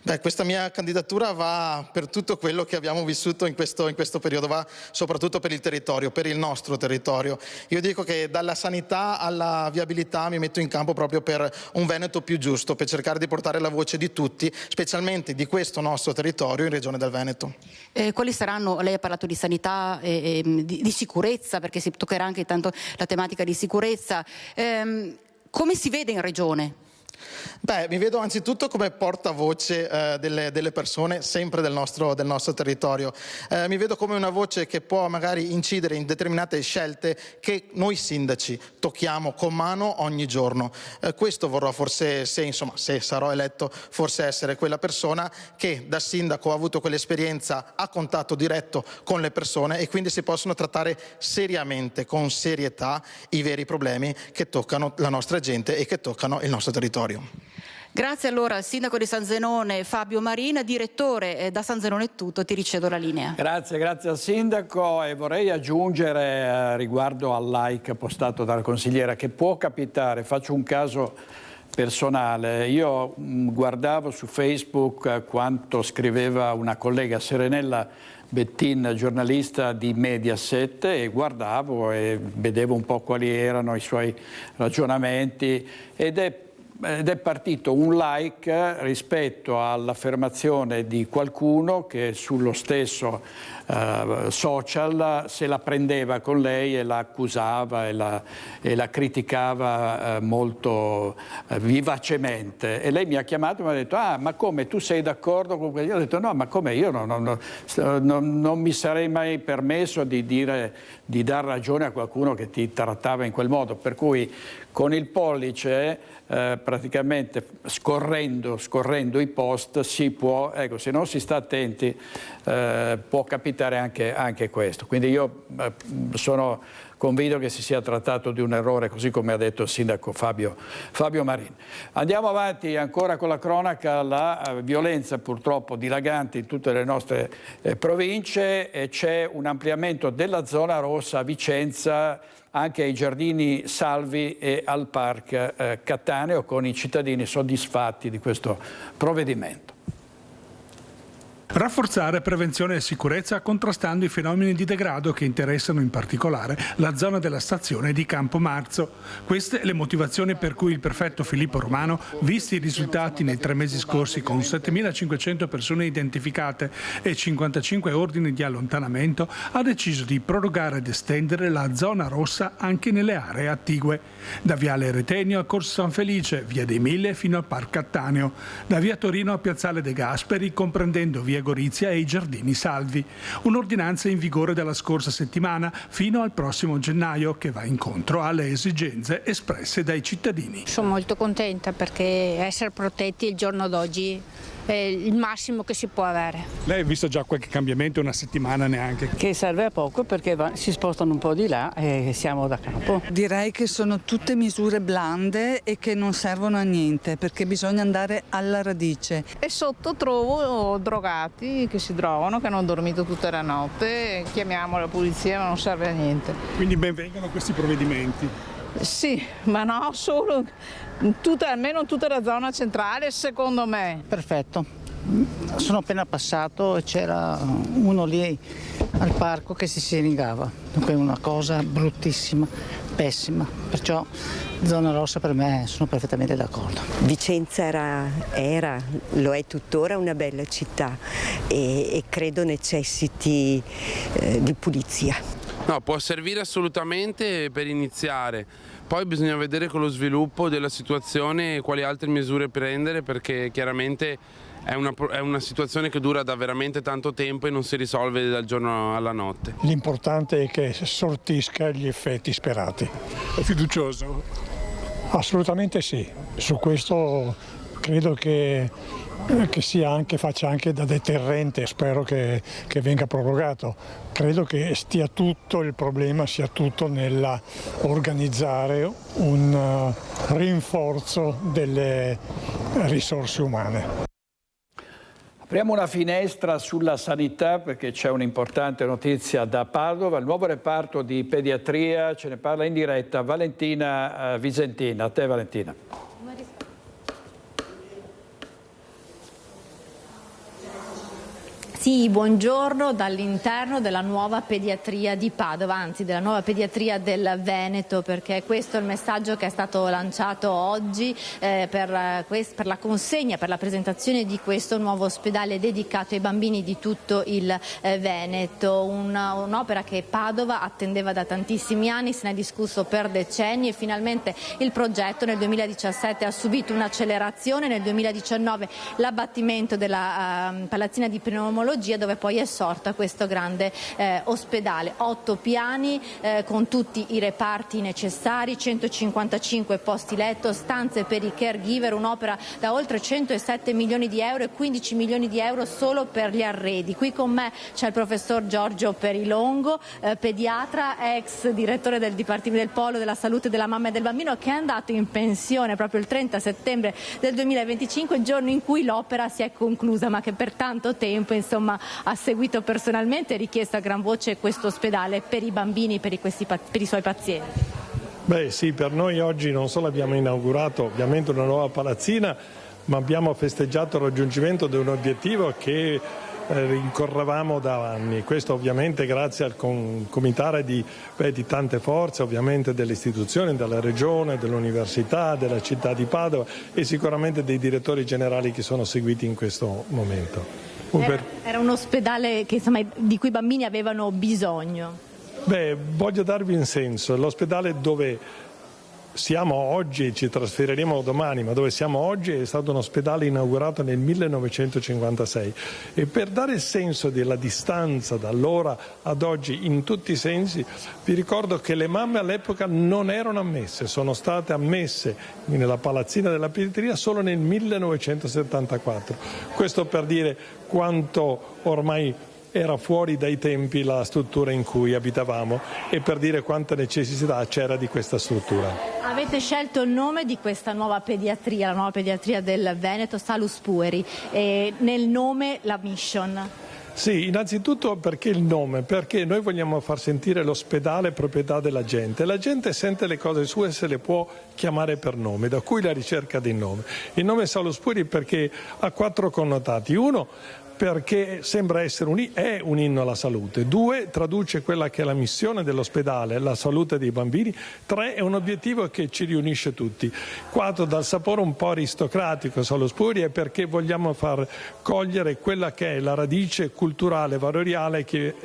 Beh, questa mia candidatura va per tutto quello che abbiamo vissuto in questo periodo, va soprattutto per il territorio, per il nostro territorio. Io dico che dalla sanità alla viabilità mi metto in campo proprio per un Veneto più giusto, per cercare di portare la voce di tutti, specialmente di questo nostro territorio in Regione del Veneto. Quali saranno, lei ha parlato di sanità e di sicurezza, perché si toccherà anche tanto la tematica di sicurezza, come si vede in Regione? Beh, mi vedo anzitutto come portavoce delle persone, sempre del nostro territorio. Mi vedo come una voce che può magari incidere in determinate scelte che noi sindaci tocchiamo con mano ogni giorno. Questo vorrò forse, se sarò eletto, forse essere quella persona che da sindaco ha avuto quell'esperienza a contatto diretto con le persone, e quindi si possono trattare seriamente, con serietà, i veri problemi che toccano la nostra gente e che toccano il nostro territorio. Grazie allora al sindaco di San Zenone Fabio Marin. Direttore, da San Zenone è tutto, ti ricevo la linea. Grazie al sindaco, e vorrei aggiungere riguardo al like postato dalla consigliera che può capitare. Faccio un caso personale. Io guardavo su Facebook quanto scriveva una collega, Serenella Bettin, giornalista di Mediaset, e guardavo e vedevo un po' quali erano i suoi ragionamenti, ed è partito un like rispetto all'affermazione di qualcuno che sullo stesso social se la prendeva con lei e la accusava e la criticava molto vivacemente. E lei mi ha chiamato e mi ha detto: ah, ma come, tu sei d'accordo con quello? Io ho detto: no, ma come, io non mi sarei mai permesso di dar ragione a qualcuno che ti trattava in quel modo. Per cui con il pollice praticamente scorrendo i post si può, ecco, se non si sta attenti può capitare anche questo. Quindi io sono convinto che si sia trattato di un errore, così come ha detto il sindaco Fabio Marin. Andiamo avanti ancora con la cronaca. La violenza purtroppo dilagante in tutte le nostre province, e c'è un ampliamento della zona rossa a Vicenza, anche ai Giardini Salvi e al Park Cattaneo, con i cittadini soddisfatti di questo provvedimento. Rafforzare prevenzione e sicurezza contrastando i fenomeni di degrado che interessano in particolare la zona della stazione di Campomarzo. Queste le motivazioni per cui il prefetto Filippo Romano, visti i risultati nei 3 mesi scorsi con 7.500 persone identificate e 55 ordini di allontanamento, ha deciso di prorogare ed estendere la zona rossa anche nelle aree attigue. Da Viale Retenio a Corso San Felice, Via dei Mille fino al Park Cattaneo, da Via Torino a Piazzale De Gasperi, comprendendo Via Gorizia e i Giardini Salvi. Un'ordinanza in vigore dalla scorsa settimana fino al prossimo gennaio, che va incontro alle esigenze espresse dai cittadini. Sono molto contenta perché essere protetti il giorno d'oggi è il massimo che si può avere. Lei ha visto già qualche cambiamento, una settimana neanche? Che serve a poco perché si spostano un po' di là e siamo da capo. Direi che sono tutte misure blande e che non servono a niente perché bisogna andare alla radice. E sotto trovo drogati che si drogano, che hanno dormito tutta la notte, chiamiamo la polizia ma non serve a niente. Quindi ben vengano questi provvedimenti? Sì, ma no, solo almeno tutta la zona centrale, secondo me. Perfetto. Sono appena passato e c'era uno lì al parco che si siringava. Dunque è una cosa bruttissima, pessima. Perciò zona rossa per me sono perfettamente d'accordo. Vicenza era, lo è tuttora, una bella città e credo necessiti di pulizia. No, può servire assolutamente per iniziare, poi bisogna vedere con lo sviluppo della situazione quali altre misure prendere, perché chiaramente è una situazione che dura da veramente tanto tempo e non si risolve dal giorno alla notte. L'importante è che sortisca gli effetti sperati. È fiducioso? Assolutamente sì, su questo credo che faccia anche da deterrente, spero che venga prorogato. Credo che il problema sia tutto nell'organizzare un rinforzo delle risorse umane. Apriamo una finestra sulla sanità perché c'è un'importante notizia da Padova, il nuovo reparto di pediatria, ce ne parla in diretta Valentina Visentina. A te Valentina. Sì, buongiorno dall'interno della nuova pediatria di Padova, anzi della nuova pediatria del Veneto, perché questo è il messaggio che è stato lanciato oggi per la consegna, per la presentazione di questo nuovo ospedale dedicato ai bambini di tutto il Veneto, un'opera che Padova attendeva da tantissimi anni, se ne è discusso per decenni e finalmente il progetto nel 2017 ha subito un'accelerazione, nel 2019 l'abbattimento della palazzina di pneumologia dove poi è sorta questo grande ospedale, 8 piani con tutti i reparti necessari, 155 posti letto, stanze per i caregiver, un'opera da oltre 107 milioni di euro e 15 milioni di euro solo per gli arredi. Qui con me c'è il professor Giorgio Perilongo, pediatra, ex direttore del Dipartimento del Polo della Salute della Mamma e del Bambino, che è andato in pensione proprio il 30 settembre del 2025, giorno in cui l'opera si è conclusa, ma che per tanto tempo ha seguito personalmente e richiesto a gran voce questo ospedale per i bambini, per i suoi pazienti. Beh sì, per noi oggi non solo abbiamo inaugurato ovviamente una nuova palazzina, ma abbiamo festeggiato il raggiungimento di un obiettivo che rincorrevamo da anni. Questo ovviamente grazie al comitare di tante forze, ovviamente delle istituzioni, della regione, dell'università, della città di Padova e sicuramente dei direttori generali che sono seguiti in questo momento. Era un ospedale di cui i bambini avevano bisogno. Voglio darvi un senso, l'ospedale dove siamo oggi e ci trasferiremo domani, ma dove siamo oggi è stato un ospedale inaugurato nel 1956 e per dare il senso della distanza da allora ad oggi in tutti i sensi vi ricordo che le mamme all'epoca non erano ammesse, sono state ammesse nella palazzina della pediatria solo nel 1974, questo per dire quanto ormai era fuori dai tempi la struttura in cui abitavamo e per dire quanta necessità c'era di questa struttura. Avete scelto il nome di questa nuova pediatria, la nuova pediatria del Veneto, Salus Pueri, e nel nome la mission. Sì, innanzitutto perché il nome? Perché noi vogliamo far sentire l'ospedale proprietà della gente. La gente sente le cose sue e se le può chiamare per nome, da cui la ricerca del nome. Il nome Salus Pueri perché ha 4 connotati. 1, perché sembra essere è un inno alla salute. 2, traduce quella che è la missione dell'ospedale, la salute dei bambini. 3, è un obiettivo che ci riunisce tutti. 4, dal sapore un po' aristocratico Salus Pueri è perché vogliamo far cogliere quella che è la radice culturale valoriale che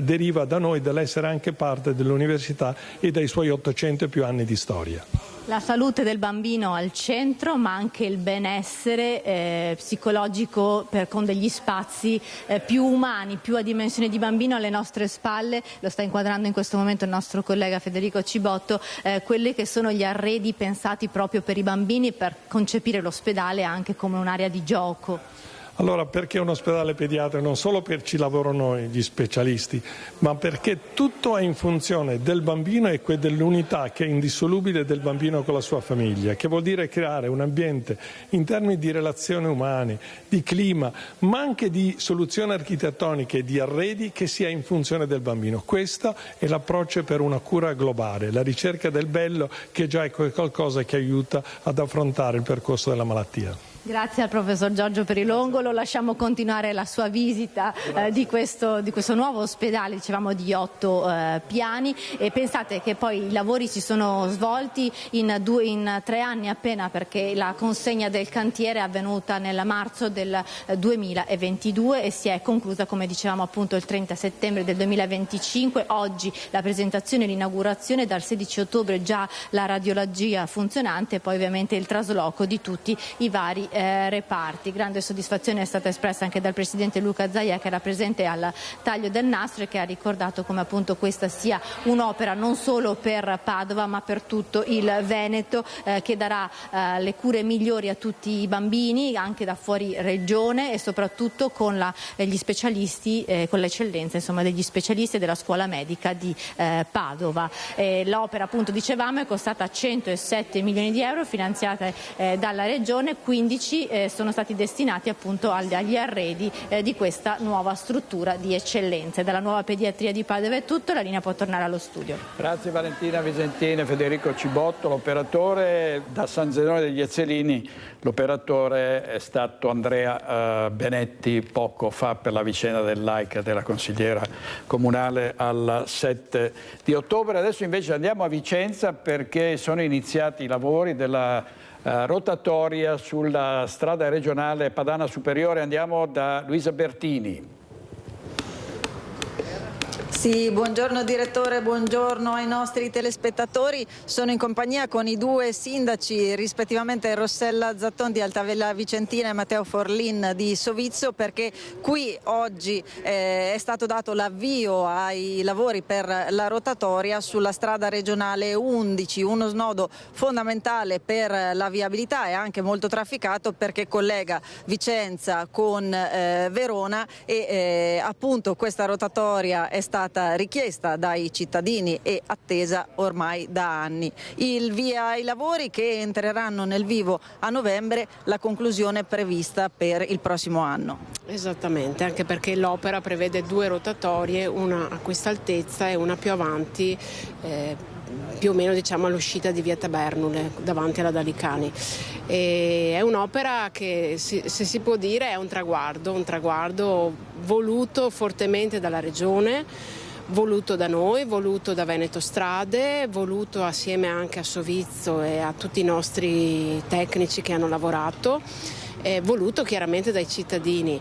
deriva da noi dall'essere anche parte dell'università e dai suoi 800 e più anni di storia. La salute del bambino al centro, ma anche il benessere psicologico con degli spazi più umani, più a dimensione di bambino alle nostre spalle. Lo sta inquadrando in questo momento il nostro collega Federico Cibotto, quelli che sono gli arredi pensati proprio per i bambini, per concepire l'ospedale anche come un'area di gioco. Allora, perché un ospedale pediatrico? Non solo per ci lavorano gli specialisti, ma perché tutto è in funzione del bambino e dell'unità che è indissolubile del bambino con la sua famiglia, che vuol dire creare un ambiente in termini di relazioni umane, di clima, ma anche di soluzioni architettoniche e di arredi che sia in funzione del bambino. Questo è l'approccio per una cura globale, la ricerca del bello, che già è qualcosa che aiuta ad affrontare il percorso della malattia. Grazie al professor Giorgio Perilongo, lo lasciamo continuare la sua visita di questo nuovo ospedale, dicevamo di 8 piani, e pensate che poi i lavori si sono svolti in 3 anni appena, perché la consegna del cantiere è avvenuta nel marzo del 2022 e si è conclusa, come dicevamo appunto, il 30 settembre del 2025. Oggi la presentazione e l'inaugurazione, dal 16 ottobre già la radiologia funzionante e poi ovviamente il trasloco di tutti i vari reparti. Grande soddisfazione è stata espressa anche dal presidente Luca Zaia, che era presente al taglio del nastro e che ha ricordato come appunto questa sia un'opera non solo per Padova ma per tutto il Veneto, che darà le cure migliori a tutti i bambini anche da fuori regione, e soprattutto con gli specialisti, con l'eccellenza insomma degli specialisti della scuola medica di Padova. L'opera, appunto dicevamo, è costata 107 milioni di euro, finanziata dalla regione. 15 sono stati destinati appunto agli arredi di questa nuova struttura di eccellenza. Dalla nuova pediatria di Padova è tutto, la linea può tornare allo studio. Grazie Valentina Visentini, Federico Cibotto, l'operatore. Da San Zenone degli Ezzelini l'operatore è stato Andrea Benetti poco fa, per la vicenda del like della consigliera comunale al 7 di ottobre. Adesso invece andiamo a Vicenza, perché sono iniziati i lavori della rotatoria sulla strada regionale Padana Superiore. Andiamo da Luisa Bertini. Sì, buongiorno direttore, buongiorno ai nostri telespettatori. Sono in compagnia con i 2 sindaci, rispettivamente Rossella Zatton di Altavella Vicentina e Matteo Forlin di Sovizio, perché qui oggi è stato dato l'avvio ai lavori per la rotatoria sulla strada regionale 11, uno snodo fondamentale per la viabilità e anche molto trafficato, perché collega Vicenza con Verona, e appunto questa rotatoria è stata richiesta dai cittadini e attesa ormai da anni. Il via ai lavori, che entreranno nel vivo a novembre, la conclusione è prevista per il prossimo anno. Esattamente, anche perché l'opera prevede 2 rotatorie, una a questa altezza e una più avanti, più o meno diciamo all'uscita di via Tabernule, davanti alla Dalicani. E è un'opera che, se si può dire, è un traguardo voluto fortemente dalla Regione, voluto da noi, voluto da Veneto Strade, voluto assieme anche a Sovizio e a tutti i nostri tecnici che hanno lavorato, voluto chiaramente dai cittadini.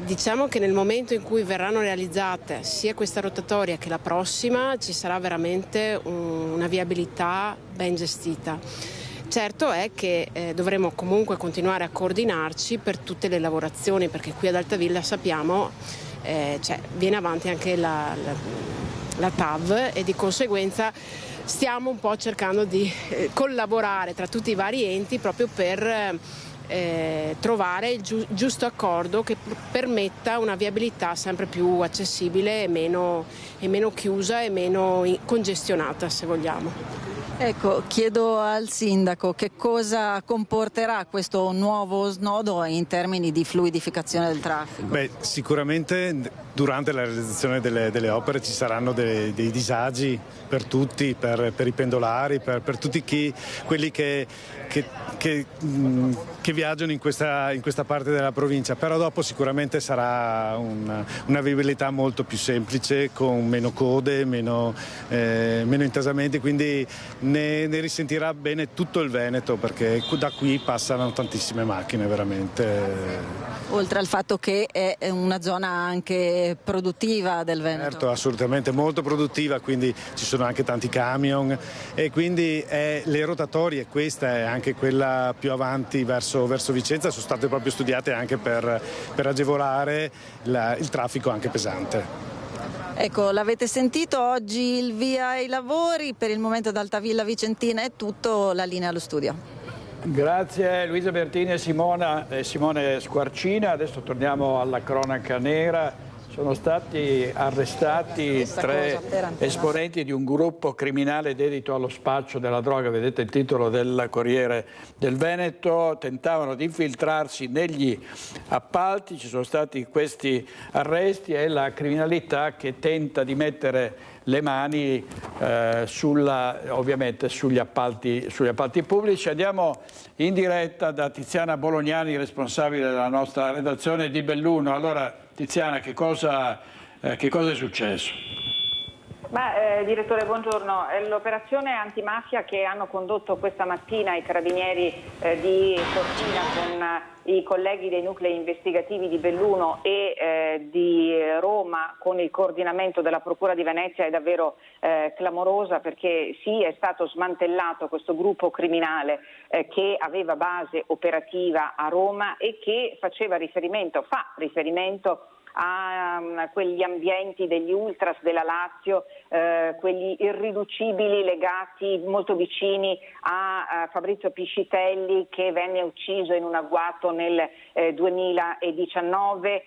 Diciamo che nel momento in cui verranno realizzate sia questa rotatoria che la prossima, ci sarà veramente una viabilità ben gestita. Certo è che dovremo comunque continuare a coordinarci per tutte le lavorazioni, perché qui ad Altavilla sappiamo viene avanti anche la TAV, e di conseguenza stiamo un po' cercando di collaborare tra tutti i vari enti proprio per trovare il giusto accordo che permetta una viabilità sempre più accessibile e meno chiusa e meno congestionata, se vogliamo. Ecco, chiedo al sindaco che cosa comporterà questo nuovo snodo in termini di fluidificazione del traffico. Beh, sicuramente durante la realizzazione delle opere ci saranno dei disagi per tutti, per i pendolari, per tutti quelli che viaggiano in questa parte della provincia, però dopo sicuramente sarà una viabilità molto più semplice, con meno code, meno intasamenti, quindi ne risentirà bene tutto il Veneto, perché da qui passano tantissime macchine veramente. Oltre al fatto che è una zona anche produttiva del Veneto. Certo, assolutamente molto produttiva, quindi ci sono anche tanti camion e quindi le rotatorie, questa e anche quella più avanti verso Vicenza, sono state proprio studiate anche per agevolare il traffico anche pesante. Ecco, l'avete sentito, oggi il via ai lavori, per il momento da Altavilla Vicentina è tutto, la linea allo studio. Grazie Luisa Bertini e Simone Squarcina. Adesso torniamo alla cronaca nera. Sono stati arrestati 3 esponenti di un gruppo criminale dedito allo spaccio della droga, vedete il titolo del Corriere del Veneto. Tentavano di infiltrarsi negli appalti, ci sono stati questi arresti e la criminalità che tenta di mettere le mani ovviamente sugli appalti pubblici. Andiamo in diretta da Tiziana Bolognani, responsabile della nostra redazione di Belluno. Allora Tiziana, che cosa è successo? Direttore, buongiorno. L'operazione antimafia che hanno condotto questa mattina i carabinieri di Cortina con i colleghi dei nuclei investigativi di Belluno e di Roma con il coordinamento della Procura di Venezia è davvero clamorosa, perché sì, è stato smantellato questo gruppo criminale che aveva base operativa a Roma e che fa riferimento a quegli ambienti degli ultras della Lazio, quegli irriducibili legati molto vicini a Fabrizio Piscitelli, che venne ucciso in un agguato nel 2019.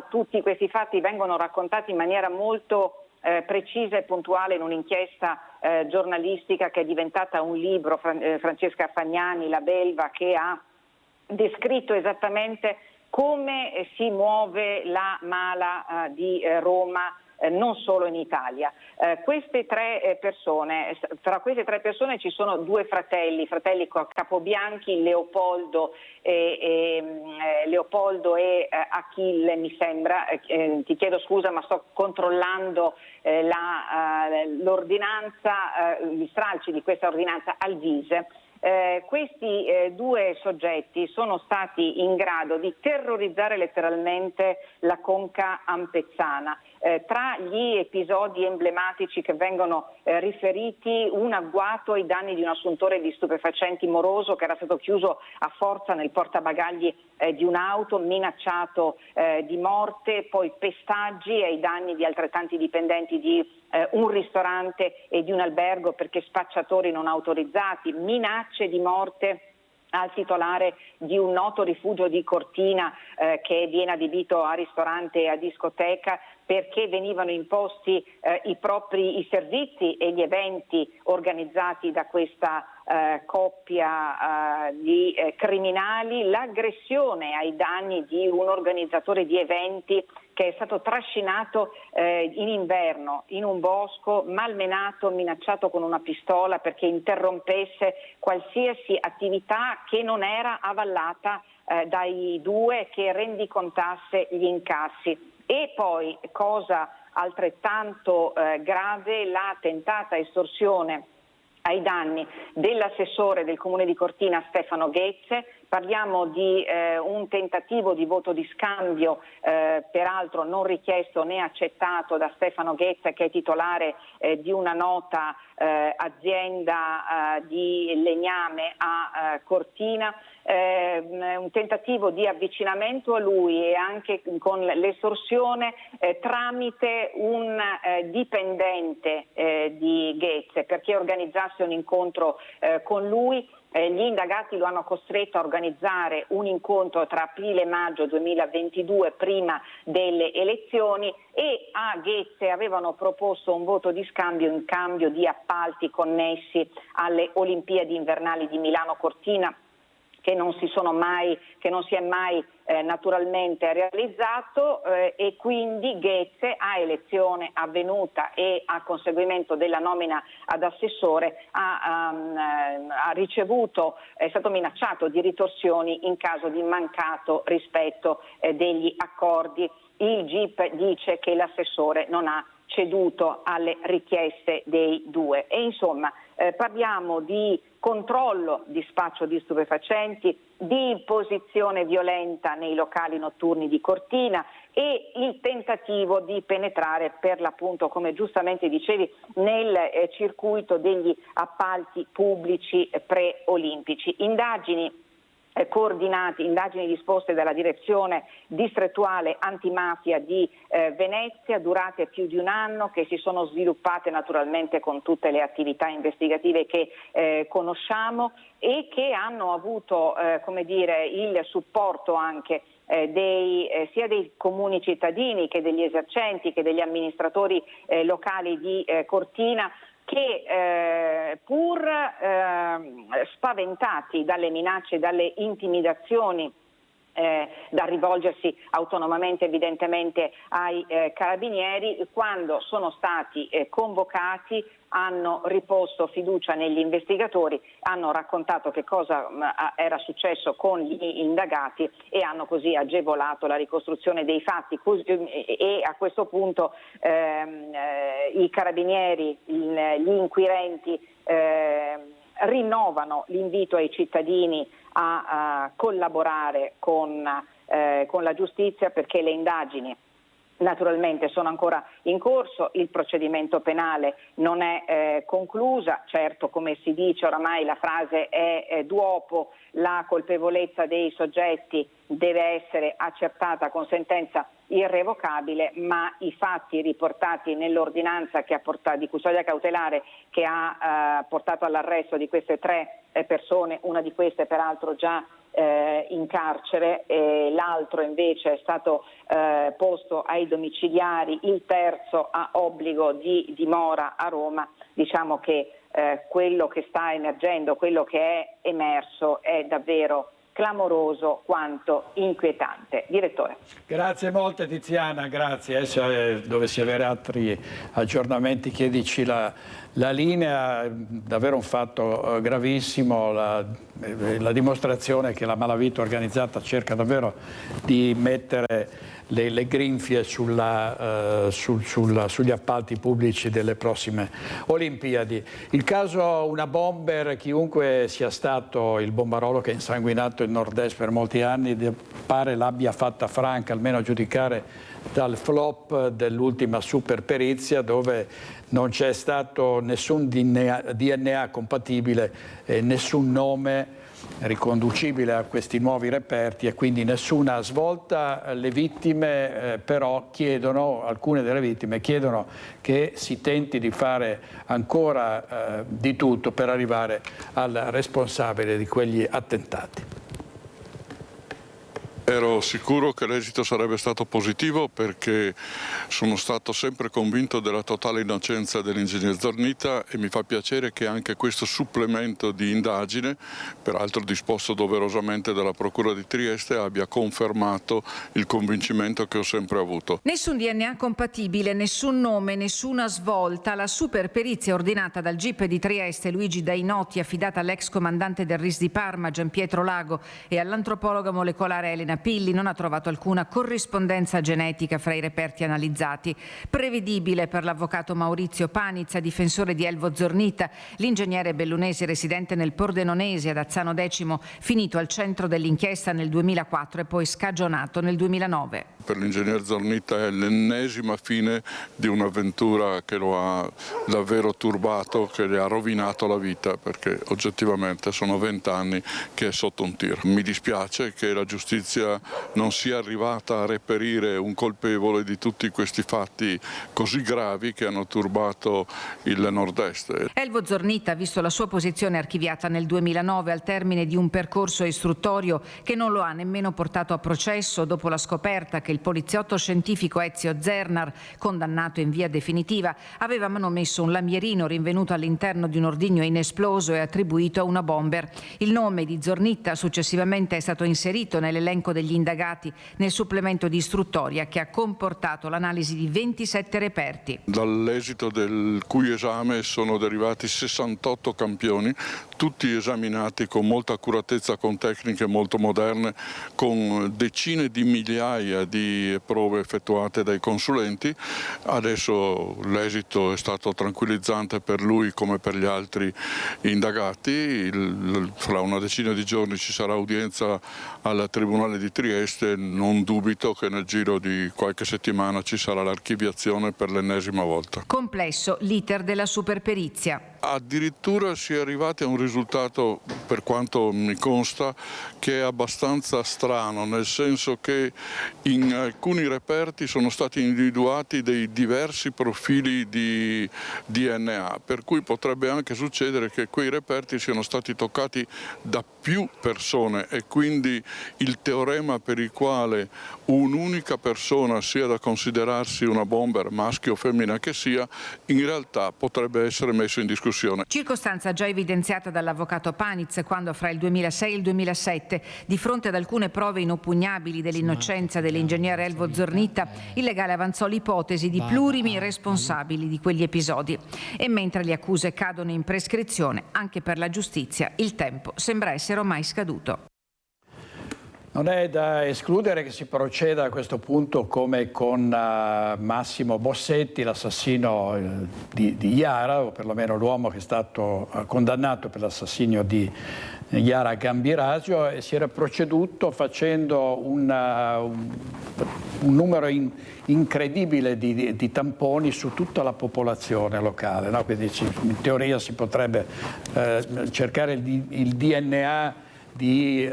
Tutti questi fatti vengono raccontati in maniera molto precisa e puntuale in un'inchiesta giornalistica che è diventata un libro, Francesca Fagnani, La Belva, che ha descritto esattamente come si muove la mala di Roma, non solo in Italia. Queste 3 persone, tra queste 3 persone ci sono 2 fratelli Capobianchi, Leopoldo e Achille, mi sembra. Ti chiedo scusa, ma sto controllando l'ordinanza, gli stralci di questa ordinanza al Vise. Questi 2 soggetti sono stati in grado di terrorizzare letteralmente la conca ampezzana. Tra gli episodi emblematici che vengono riferiti, un agguato ai danni di un assuntore di stupefacenti moroso che era stato chiuso a forza nel portabagagli di un'auto, minacciato di morte, poi pestaggi ai danni di altrettanti dipendenti di un ristorante e di un albergo perché spacciatori non autorizzati, minacce di morte al titolare di un noto rifugio di Cortina che viene adibito a ristorante e a discoteca, perché venivano imposti i servizi e gli eventi organizzati da questa coppia di criminali, l'aggressione ai danni di un organizzatore di eventi che è stato trascinato in inverno in un bosco, malmenato, minacciato con una pistola perché interrompesse qualsiasi attività che non era avallata dai 2, che rendicontasse gli incassi. E poi, cosa altrettanto grave, la tentata estorsione ai danni dell'assessore del Comune di Cortina Stefano Ghezze. Parliamo di un tentativo di voto di scambio, peraltro non richiesto né accettato da Stefano Ghezze, che è titolare di una nota azienda di legname a Cortina. Un tentativo di avvicinamento a lui e anche con l'estorsione tramite un dipendente di Ghezze, perché organizzasse un incontro con lui. Gli indagati lo hanno costretto a organizzare un incontro tra aprile e maggio 2022, prima delle elezioni, e a Ghezze avevano proposto un voto di scambio in cambio di appalti connessi alle Olimpiadi invernali di Milano Cortina, che non si è mai naturalmente realizzato, e quindi Ghezze, a elezione avvenuta e a conseguimento della nomina ad assessore, ha ricevuto, è stato minacciato di ritorsioni in caso di mancato rispetto degli accordi. Il GIP dice che l'assessore non ha ceduto alle richieste dei 2 e insomma parliamo di controllo di spaccio di stupefacenti, di imposizione violenta nei locali notturni di Cortina e il tentativo di penetrare, per l'appunto, come giustamente dicevi, nel circuito degli appalti pubblici preolimpici. Indagini coordinati, indagini disposte dalla direzione distrettuale antimafia di Venezia, durate più di un anno, che si sono sviluppate naturalmente con tutte le attività investigative che conosciamo e che hanno avuto il supporto anche sia dei comuni cittadini che degli esercenti che degli amministratori locali di Cortina, che pur spaventati dalle minacce, dalle intimidazioni da rivolgersi autonomamente evidentemente ai carabinieri, quando sono stati convocati hanno riposto fiducia negli investigatori, hanno raccontato che cosa era successo con gli indagati e hanno così agevolato la ricostruzione dei fatti, e a questo punto i carabinieri, gli inquirenti rinnovano l'invito ai cittadini a collaborare con la giustizia, perché le indagini naturalmente sono ancora in corso, il procedimento penale non è conclusa, certo, come si dice oramai la frase è d'uopo, la colpevolezza dei soggetti deve essere accertata con sentenza irrevocabile, ma i fatti riportati nell'ordinanza di custodia cautelare che ha portato all'arresto di queste 3 persone, una di queste peraltro già in carcere, l'altro invece è stato posto ai domiciliari, il terzo ha obbligo di dimora a Roma. Diciamo che quello che sta emergendo, quello che è emerso è davvero clamoroso quanto inquietante. Direttore. Grazie molte Tiziana, grazie. Se dovessi avere altri aggiornamenti chiedici la linea, davvero un fatto gravissimo, la dimostrazione che la malavita organizzata cerca davvero di mettere le grinfie sugli appalti pubblici delle prossime Olimpiadi. Il caso una bomber, chiunque sia stato il bombarolo che ha insanguinato il nord-est per molti anni, pare l'abbia fatta franca, almeno a giudicare dal flop dell'ultima super perizia, dove non c'è stato nessun DNA compatibile, nessun nome riconducibile a questi nuovi reperti e quindi nessuna svolta. Le vittime però alcune delle vittime chiedono che si tenti di fare ancora di tutto per arrivare al responsabile di quegli attentati. Ero sicuro che l'esito sarebbe stato positivo, perché sono stato sempre convinto della totale innocenza dell'ingegner Zornita, e mi fa piacere che anche questo supplemento di indagine, peraltro disposto doverosamente dalla Procura di Trieste, abbia confermato il convincimento che ho sempre avuto. Nessun DNA compatibile, nessun nome, nessuna svolta. La super perizia ordinata dal GIP di Trieste Luigi Dainotti, affidata all'ex comandante del RIS di Parma Gian Pietro Lago e all'antropologa molecolare Elena Pilli, non ha trovato alcuna corrispondenza genetica fra i reperti analizzati. Prevedibile per l'avvocato Maurizio Panizza, difensore di Elvo Zornita, l'ingegnere bellunese residente nel Pordenonese ad Azzano X, finito al centro dell'inchiesta nel 2004 e poi scagionato nel 2009. Per l'ingegner Zornita è l'ennesima fine di un'avventura che lo ha davvero turbato, che le ha rovinato la vita, perché oggettivamente sono 20 anni che è sotto un tiro. Mi dispiace che la giustizia non sia arrivata a reperire un colpevole di tutti questi fatti così gravi che hanno turbato il nord-est. Elvo Zornita ha visto la sua posizione archiviata nel 2009 al termine di un percorso istruttorio che non lo ha nemmeno portato a processo, dopo la scoperta che il poliziotto scientifico Ezio Zernar, condannato in via definitiva, aveva manomesso un lamierino rinvenuto all'interno di un ordigno inesploso e attribuito a una bomber. Il nome di Zornita successivamente è stato inserito nell'elenco degli indagati nel supplemento di istruttoria che ha comportato l'analisi di 27 reperti. Dall'esito del cui esame sono derivati 68 campioni, tutti esaminati con molta accuratezza, con tecniche molto moderne, con decine di migliaia di prove effettuate dai consulenti. Adesso l'esito è stato tranquillizzante per lui come per gli altri indagati. Fra una decina di giorni ci sarà udienza al Tribunale di Trieste. Non dubito che nel giro di qualche settimana ci sarà l'archiviazione per l'ennesima volta. Complesso l'iter della superperizia. Addirittura si è arrivati a un risultato, per quanto mi consta, che è abbastanza strano, nel senso che in alcuni reperti sono stati individuati dei diversi profili di DNA, per cui potrebbe anche succedere che quei reperti siano stati toccati da più persone e quindi il teorema per il quale un'unica persona sia da considerarsi una bomber, maschio o femmina che sia, in realtà potrebbe essere messo in discussione. Circostanza già evidenziata dall'avvocato Paniz quando fra il 2006 e il 2007, di fronte ad alcune prove inoppugnabili dell'innocenza dell'ingegnere Elvo Zornita, il legale avanzò l'ipotesi di plurimi responsabili di quegli episodi. E mentre le accuse cadono in prescrizione, anche per la giustizia il tempo sembra essere ormai scaduto. Non è da escludere che si proceda a questo punto come con Massimo Bossetti, l'assassino di Yara, o perlomeno l'uomo che è stato condannato per l'assassinio di Yara Gambirasio, e si era proceduto facendo un numero incredibile di tamponi su tutta la popolazione locale, no? Quindi in teoria si potrebbe cercare il DNA di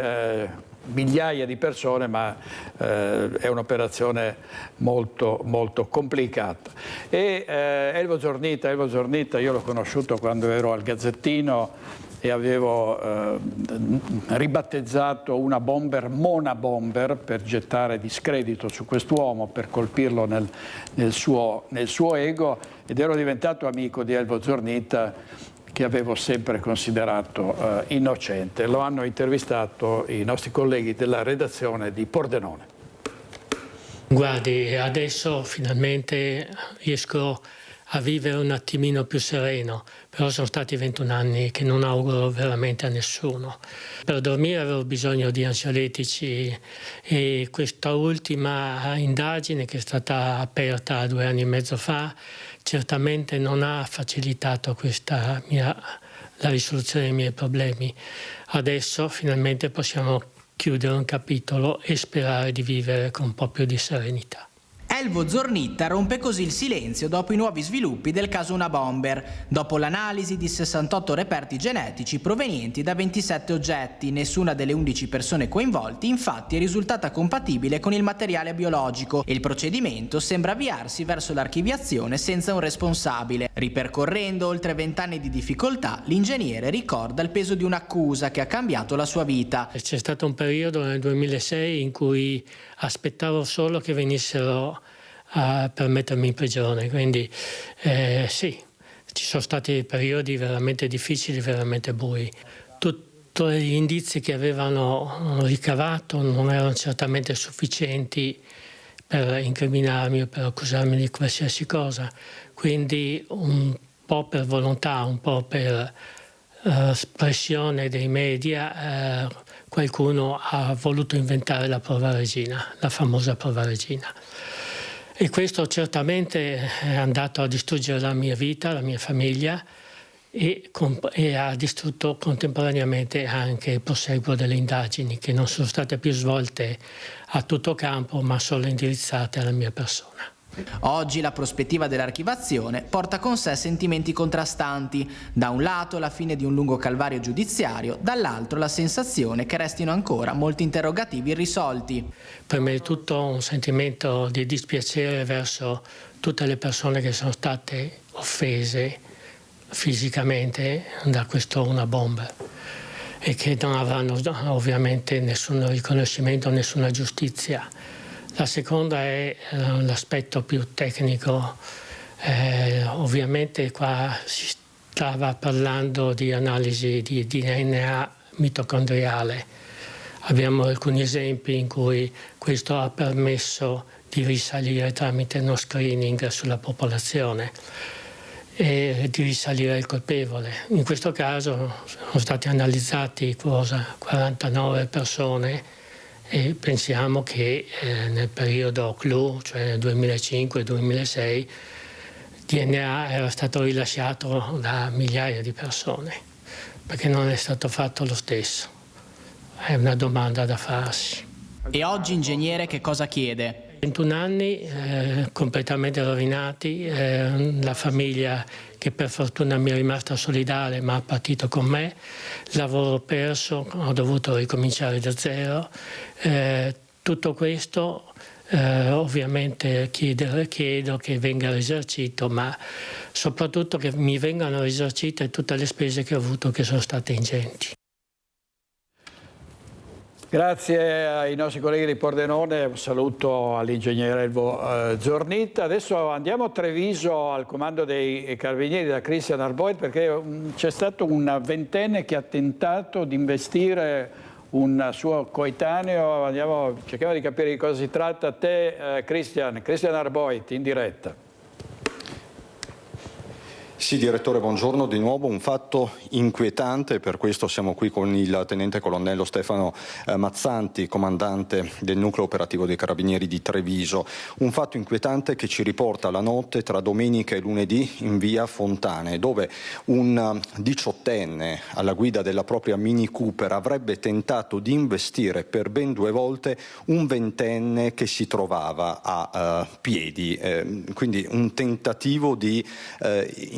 migliaia di persone, ma è un'operazione molto, molto complicata. E Elvo Zornita io l'ho conosciuto quando ero al Gazzettino e avevo ribattezzato una bomber Mona Bomber per gettare discredito su quest'uomo, per colpirlo nel suo ego, ed ero diventato amico di Elvo Zornita, che avevo sempre considerato innocente. Lo hanno intervistato i nostri colleghi della redazione di Pordenone. Guardi, adesso finalmente riesco a vivere un attimino più sereno, però sono stati 21 anni che non auguro veramente a nessuno. Per dormire avevo bisogno di ansiolitici e questa ultima indagine, che è stata aperta 2 anni e mezzo fa, certamente non ha facilitato la risoluzione dei miei problemi. Adesso finalmente possiamo chiudere un capitolo e sperare di vivere con un po' più di serenità. Elvo Zornita rompe così il silenzio dopo i nuovi sviluppi del caso Una Bomber. Dopo l'analisi di 68 reperti genetici provenienti da 27 oggetti, nessuna delle 11 persone coinvolti infatti è risultata compatibile con il materiale biologico e il procedimento sembra avviarsi verso l'archiviazione senza un responsabile. Ripercorrendo oltre 20 anni di difficoltà, l'ingegnere ricorda il peso di un'accusa che ha cambiato la sua vita. C'è stato un periodo nel 2006 in cui aspettavo solo che venissero per mettermi in prigione, quindi sì, ci sono stati periodi veramente difficili, veramente bui. Tutti gli indizi che avevano ricavato non erano certamente sufficienti per incriminarmi o per accusarmi di qualsiasi cosa, quindi un po' per volontà, un po' per pressione dei media, qualcuno ha voluto inventare la prova regina, la famosa prova regina. E questo certamente è andato a distruggere la mia vita, la mia famiglia e ha distrutto contemporaneamente anche il proseguo delle indagini, che non sono state più svolte a tutto campo ma solo indirizzate alla mia persona. Oggi la prospettiva dell'archivazione porta con sé sentimenti contrastanti. Da un lato la fine di un lungo calvario giudiziario, dall'altro la sensazione che restino ancora molti interrogativi irrisolti. Per me è tutto un sentimento di dispiacere verso tutte le persone che sono state offese fisicamente da questo Una Bomber e che non avranno ovviamente nessun riconoscimento, nessuna giustizia. La seconda è l'aspetto più tecnico. Ovviamente qua si stava parlando di analisi di DNA mitocondriale. Abbiamo alcuni esempi in cui questo ha permesso di risalire tramite uno screening sulla popolazione e di risalire il colpevole. In questo caso sono stati analizzati 49 persone e pensiamo che nel periodo clou, cioè nel 2005-2006, DNA era stato rilasciato da migliaia di persone, perché non è stato fatto lo stesso. È una domanda da farsi. E oggi ingegnere che cosa chiede? 21 anni completamente rovinati, la famiglia che per fortuna mi è rimasta solidale ma ha partito con me, lavoro perso, ho dovuto ricominciare da zero. Tutto questo ovviamente chiedo che venga risarcito, ma soprattutto che mi vengano risarcite tutte le spese che ho avuto, che sono state ingenti. Grazie ai nostri colleghi di Pordenone, un saluto all'ingegnere Elvo Zornitta. Adesso andiamo a Treviso al comando dei Carabinieri da Christian Arboit, perché c'è stato un ventenne che ha tentato di investire un suo coetaneo. Cerchiamo di capire di cosa si tratta. A te Christian Arboit, in diretta. Sì, direttore, buongiorno di nuovo. Un fatto inquietante, per questo siamo qui con il tenente colonnello Stefano Mazzanti, comandante del nucleo operativo dei Carabinieri di Treviso. Un fatto inquietante che ci riporta alla notte tra domenica e lunedì in via Fontane, dove un 18enne alla guida della propria Mini Cooper avrebbe tentato di investire per ben 2 volte un ventenne che si trovava a piedi. Quindi un tentativo di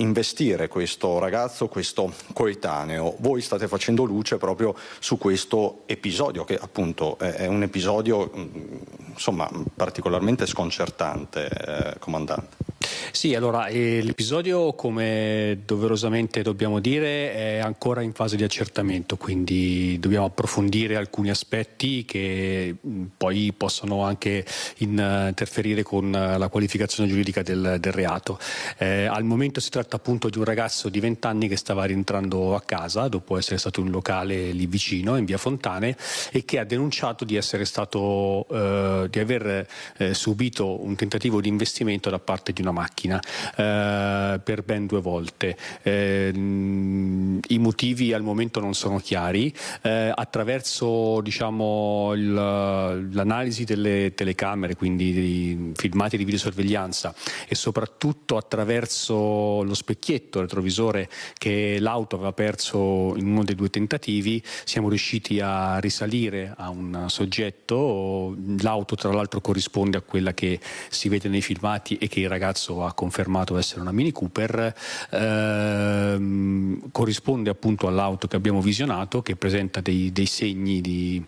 investire questo ragazzo, questo coetaneo. Voi state facendo luce proprio su questo episodio, che appunto è un episodio insomma particolarmente sconcertante, comandante. Sì, allora l'episodio, come doverosamente dobbiamo dire, è ancora in fase di accertamento, quindi dobbiamo approfondire alcuni aspetti che poi possono anche interferire con la qualificazione giuridica del reato. Al momento si tratta appunto di un ragazzo di 20 anni che stava rientrando a casa dopo essere stato in un locale lì vicino, in via Fontane, e che ha denunciato di essere stato di aver subito un tentativo di investimento da parte di una macchina per ben 2 volte. I motivi al momento non sono chiari. Attraverso l'analisi delle telecamere, quindi dei filmati di videosorveglianza, e soprattutto attraverso lo specchietto retrovisore che l'auto aveva perso in uno dei 2 tentativi, siamo riusciti a risalire a un soggetto. L'auto tra l'altro corrisponde a quella che si vede nei filmati e che il ragazzo ha confermato essere una Mini Cooper, corrisponde appunto all'auto che abbiamo visionato, che presenta dei segni di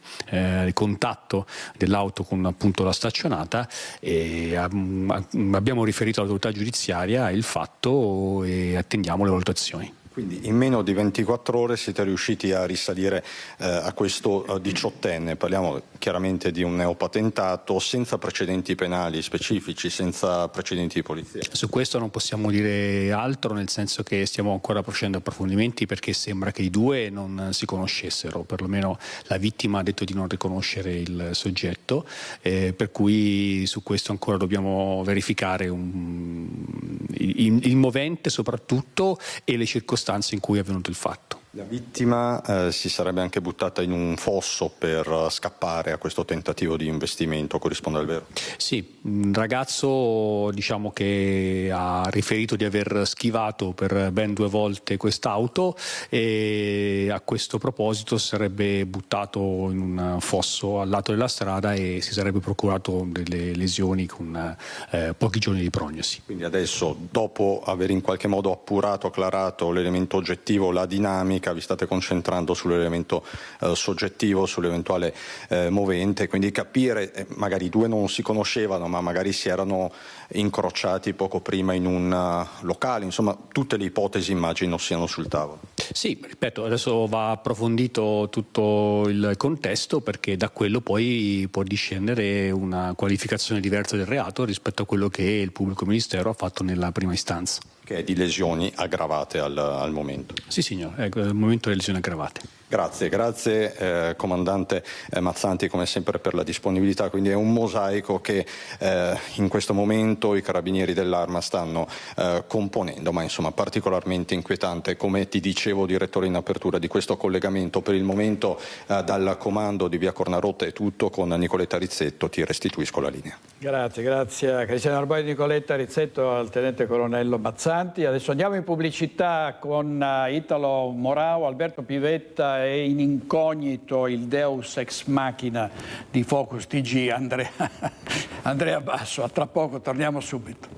contatto dell'auto con appunto la staccionata, e abbiamo riferito all'autorità giudiziaria il fatto e attendiamo le valutazioni. Quindi in meno di 24 ore siete riusciti a risalire a questo 18enne. Parliamo chiaramente di un neopatentato senza precedenti penali specifici, senza precedenti di polizia. Su questo non possiamo dire altro, nel senso che stiamo ancora facendo approfondimenti, perché sembra che i 2 non si conoscessero, perlomeno la vittima ha detto di non riconoscere il soggetto, per cui su questo ancora dobbiamo verificare il movente soprattutto e le circostanze in cui è avvenuto il fatto. La vittima si sarebbe anche buttata in un fosso per scappare a questo tentativo di investimento, corrisponde al vero? Sì, un ragazzo che ha riferito di aver schivato per ben 2 volte quest'auto, e a questo proposito sarebbe buttato in un fosso al lato della strada e si sarebbe procurato delle lesioni con pochi giorni di prognosi. Quindi adesso, dopo aver in qualche modo appurato, acclarato l'elemento oggettivo, la dinamica, vi state concentrando sull'elemento soggettivo, sull'eventuale movente, quindi capire, magari i 2 non si conoscevano ma magari si erano incrociati poco prima in un locale, insomma tutte le ipotesi immagino siano sul tavolo. Sì, ripeto, adesso va approfondito tutto il contesto, perché da quello poi può discendere una qualificazione diversa del reato rispetto a quello che il pubblico ministero ha fatto nella prima istanza. Che è di lesioni aggravate al momento. Sì signor, al momento le lesioni aggravate. Grazie comandante Mazzanti come sempre per la disponibilità, quindi è un mosaico che in questo momento i carabinieri dell'Arma stanno componendo, ma insomma particolarmente inquietante, come ti dicevo direttore in apertura di questo collegamento. Per il momento dal comando di via Cornarotta è tutto, con Nicoletta Rizzetto ti restituisco la linea. Grazie a Cristiano Arboe, Nicoletta Rizzetto, al tenente colonnello Mazzanti. Adesso andiamo in pubblicità con Italo Morao, Alberto Pivetta e in incognito il Deus ex machina di Focus TG, Andrea Basso. A tra poco, torniamo subito.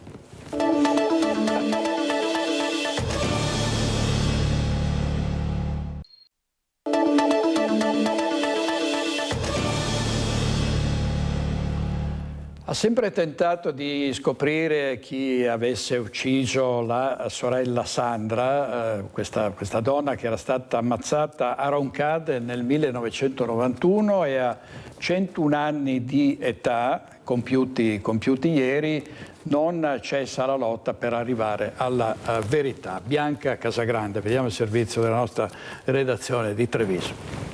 Ha sempre tentato di scoprire chi avesse ucciso la sorella Sandra, questa donna che era stata ammazzata a Roncade nel 1991 e a 101 anni di età, compiuti ieri, non cessa la lotta per arrivare alla verità. Bianca Casagrande, vediamo il servizio della nostra redazione di Treviso.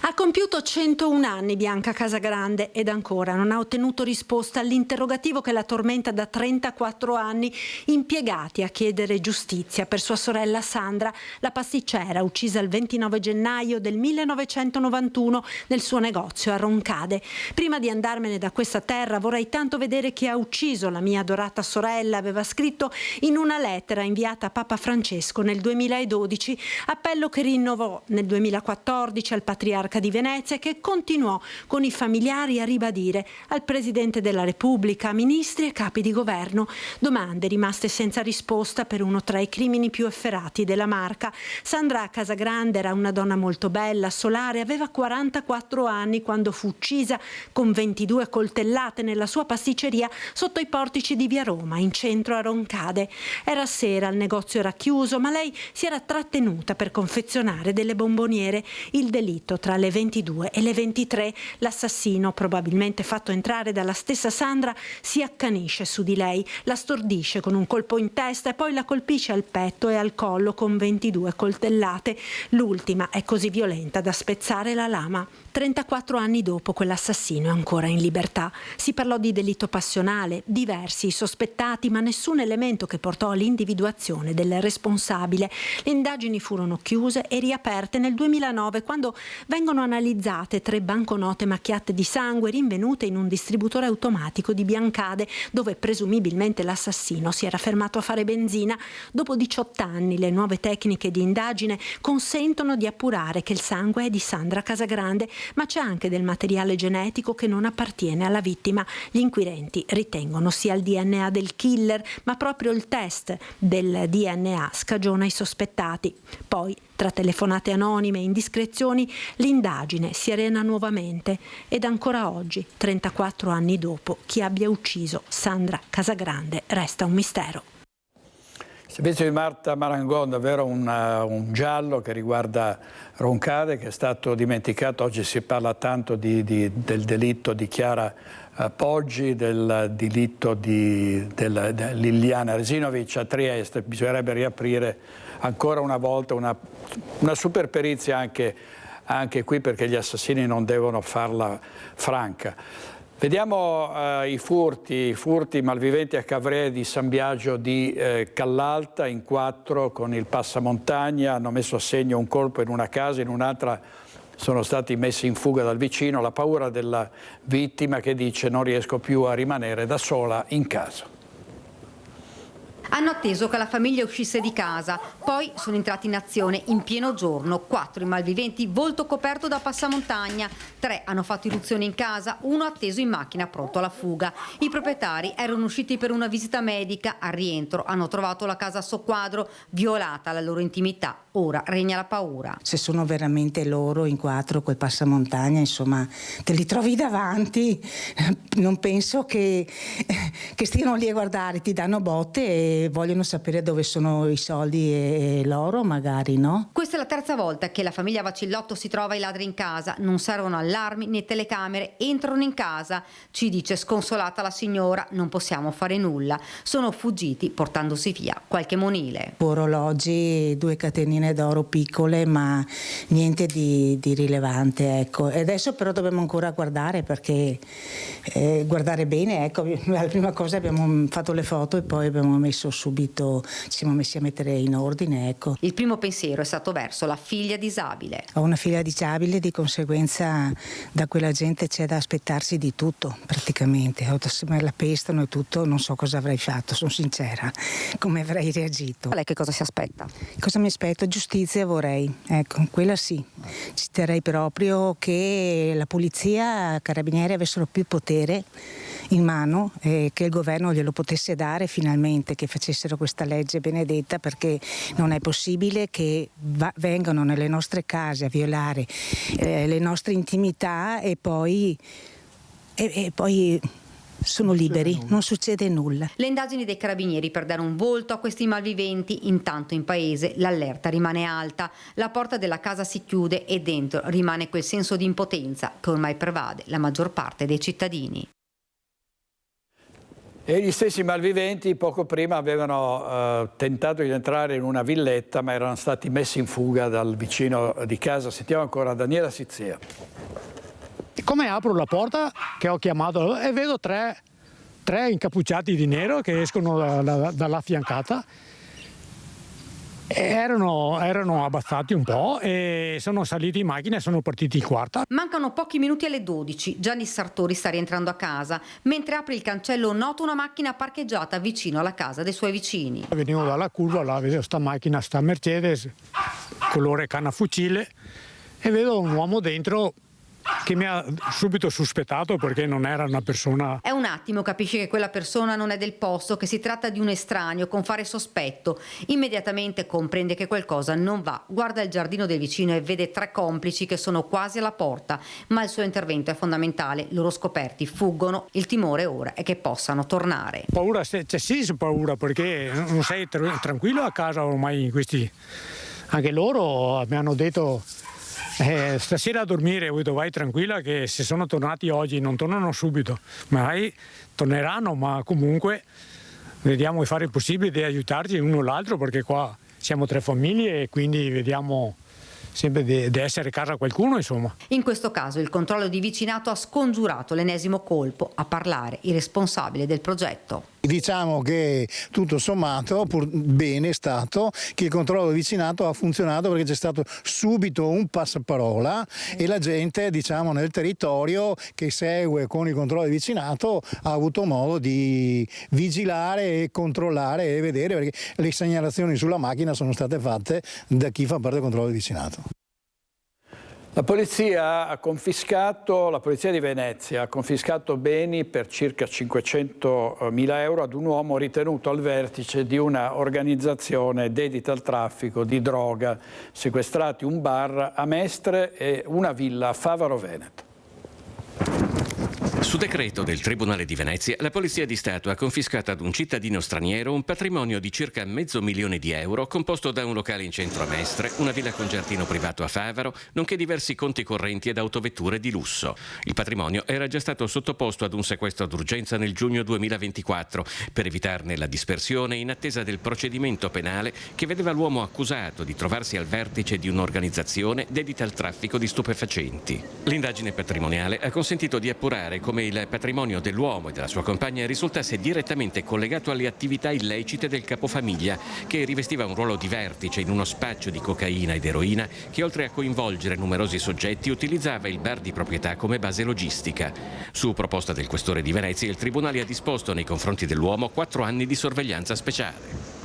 Ha compiuto 101 anni Bianca Casagrande ed ancora non ha ottenuto risposta all'interrogativo che la tormenta da 34 anni, impiegati a chiedere giustizia per sua sorella Sandra, la pasticcera uccisa il 29 gennaio del 1991 nel suo negozio a Roncade. Prima di andarmene da questa terra vorrei tanto vedere chi ha ucciso la mia adorata sorella, aveva scritto in una lettera inviata a Papa Francesco nel 2012, appello che rinnovò nel 2014 al patriarca di Venezia, che continuò con i familiari a ribadire al Presidente della Repubblica, ministri e capi di governo. Domande rimaste senza risposta per uno tra i crimini più efferati della Marca. Sandra Casagrande era una donna molto bella, solare, aveva 44 anni quando fu uccisa con 22 coltellate nella sua pasticceria sotto i portici di via Roma, in centro a Roncade. Era sera, il negozio era chiuso, ma lei si era trattenuta per confezionare delle bomboniere. Il delitto tra le 22 e le 23, l'assassino, probabilmente fatto entrare dalla stessa Sandra, si accanisce su di lei, la stordisce con un colpo in testa e poi la colpisce al petto e al collo con 22 coltellate. L'ultima è così violenta da spezzare la lama. 34 anni dopo, quell'assassino è ancora in libertà. Si parlò di delitto passionale, diversi i sospettati, ma nessun elemento che portò all'individuazione del responsabile. Le indagini furono chiuse e riaperte nel 2009, quando vengono analizzate 3 banconote macchiate di sangue rinvenute in un distributore automatico di Biancade, dove presumibilmente l'assassino si era fermato a fare benzina. Dopo 18 anni le nuove tecniche di indagine consentono di appurare che il sangue è di Sandra Casagrande, ma c'è anche del materiale genetico che non appartiene alla vittima. Gli inquirenti ritengono sia il DNA del killer, ma proprio il test del DNA scagiona i sospettati. Poi, tra telefonate anonime e indiscrezioni, l'indagine si arena nuovamente ed ancora oggi, 34 anni dopo, chi abbia ucciso Sandra Casagrande resta un mistero. Il servizio di Marta Marangon, davvero un giallo che riguarda Roncade, che è stato dimenticato. Oggi si parla tanto del delitto di Chiara Poggi, del delitto di Liliana Resinovic a Trieste. Bisognerebbe riaprire ancora una volta una super perizia anche qui, perché gli assassini non devono farla franca. Vediamo i furti malviventi a Cavre di San Biagio di Callalta, in 4 con il passamontagna, hanno messo a segno un colpo in una casa, in un'altra sono stati messi in fuga dal vicino. La paura della vittima che dice: non riesco più a rimanere da sola in casa. Hanno atteso che la famiglia uscisse di casa, poi sono entrati in azione in pieno giorno. 4 i malviventi, volto coperto da passamontagna, 3 hanno fatto irruzione in casa, 1 atteso in macchina pronto alla fuga. I proprietari erano usciti per una visita medica, al rientro hanno trovato la casa a soqquadro, violata la loro intimità. Ora regna la paura. Se sono veramente loro in 4 col passamontagna, insomma, te li trovi davanti, non penso che stiano lì a guardare, ti danno botte e vogliono sapere dove sono i soldi e l'oro, magari, no? Questa è la terza volta che la famiglia Vacillotto si trova i ladri in casa. Non servono al allarmi né telecamere, entrano in casa. Ci dice sconsolata la signora, non possiamo fare nulla. Sono fuggiti portandosi via qualche monile. Orologi, 2 catenine d'oro piccole, ma niente di rilevante, ecco. E adesso però dobbiamo ancora guardare, perché guardare bene, ecco. La prima cosa abbiamo fatto le foto e poi abbiamo messo subito, ci siamo messi a mettere in ordine, ecco. Il primo pensiero è stato verso la figlia disabile. Ho una figlia disabile, di conseguenza da quella gente c'è da aspettarsi di tutto, praticamente. Me la pestano e tutto, non so cosa avrei fatto, sono sincera, come avrei reagito. Lei che cosa si aspetta? Cosa mi aspetto? Giustizia vorrei, ecco, quella sì. Ci terrei proprio che la polizia, carabinieri avessero più potere in mano e che il governo glielo potesse dare finalmente, che facessero questa legge benedetta, perché non è possibile che vengano nelle nostre case a violare le nostre intimità e poi sono liberi, non succede nulla. Le indagini dei carabinieri per dare un volto a questi malviventi, intanto in paese l'allerta rimane alta, la porta della casa si chiude e dentro rimane quel senso di impotenza che ormai pervade la maggior parte dei cittadini. E gli stessi malviventi poco prima avevano tentato di entrare in una villetta, ma erano stati messi in fuga dal vicino di casa. Sentiamo ancora Daniela Sizia. Come apro la porta che ho chiamato e vedo tre incappucciati di nero che escono dalla fiancata. Erano abbassati un po' e sono saliti in macchina e sono partiti in quarta. Mancano pochi minuti alle 12. Gianni Sartori sta rientrando a casa. Mentre apre il cancello nota una macchina parcheggiata vicino alla casa dei suoi vicini. Venivo dalla curva, là vedo sta macchina, sta Mercedes, colore canna fucile, e vedo un uomo dentro che mi ha subito sospettato perché non era una persona. È un attimo capisce che quella persona non è del posto, che si tratta di un estraneo con fare sospetto. Immediatamente comprende che qualcosa non va. Guarda il giardino del vicino e vede 3 complici che sono quasi alla porta, ma il suo intervento è fondamentale. Loro scoperti fuggono. Il timore ora è che possano tornare. Paura, c'è paura perché non sei tranquillo a casa ormai. Questi anche loro mi hanno detto stasera a dormire, vai tranquilla che se sono tornati oggi non tornano subito, magari torneranno, ma comunque vediamo di fare il possibile di aiutarci l'uno l'altro, perché qua siamo 3 famiglie e quindi vediamo sempre di essere a casa qualcuno, insomma. In questo caso il controllo di vicinato ha scongiurato l'ennesimo colpo. A parlare il responsabile del progetto. Diciamo che tutto sommato bene è stato che il controllo di vicinato ha funzionato, perché c'è stato subito un passaparola e la gente, diciamo, nel territorio che segue con il controllo di vicinato ha avuto modo di vigilare e controllare e vedere, perché le segnalazioni sulla macchina sono state fatte da chi fa parte del controllo di vicinato. La polizia di Venezia ha confiscato beni per circa 500.000 euro ad un uomo ritenuto al vertice di una organizzazione dedita al traffico di droga, sequestrati un bar a Mestre e una villa a Favaro Veneto. Su decreto del Tribunale di Venezia, la Polizia di Stato ha confiscato ad un cittadino straniero un patrimonio di circa €500.000 composto da un locale in centro a Mestre, una villa con giardino privato a Favaro, nonché diversi conti correnti ed autovetture di lusso. Il patrimonio era già stato sottoposto ad un sequestro d'urgenza nel giugno 2024 per evitarne la dispersione in attesa del procedimento penale che vedeva l'uomo accusato di trovarsi al vertice di un'organizzazione dedita al traffico di stupefacenti. L'indagine patrimoniale ha consentito di appurare come il patrimonio dell'uomo e della sua compagna risultasse direttamente collegato alle attività illecite del capofamiglia, che rivestiva un ruolo di vertice in uno spaccio di cocaina ed eroina che, oltre a coinvolgere numerosi soggetti, utilizzava il bar di proprietà come base logistica. Su proposta del questore di Venezia, il Tribunale ha disposto nei confronti dell'uomo 4 anni di sorveglianza speciale.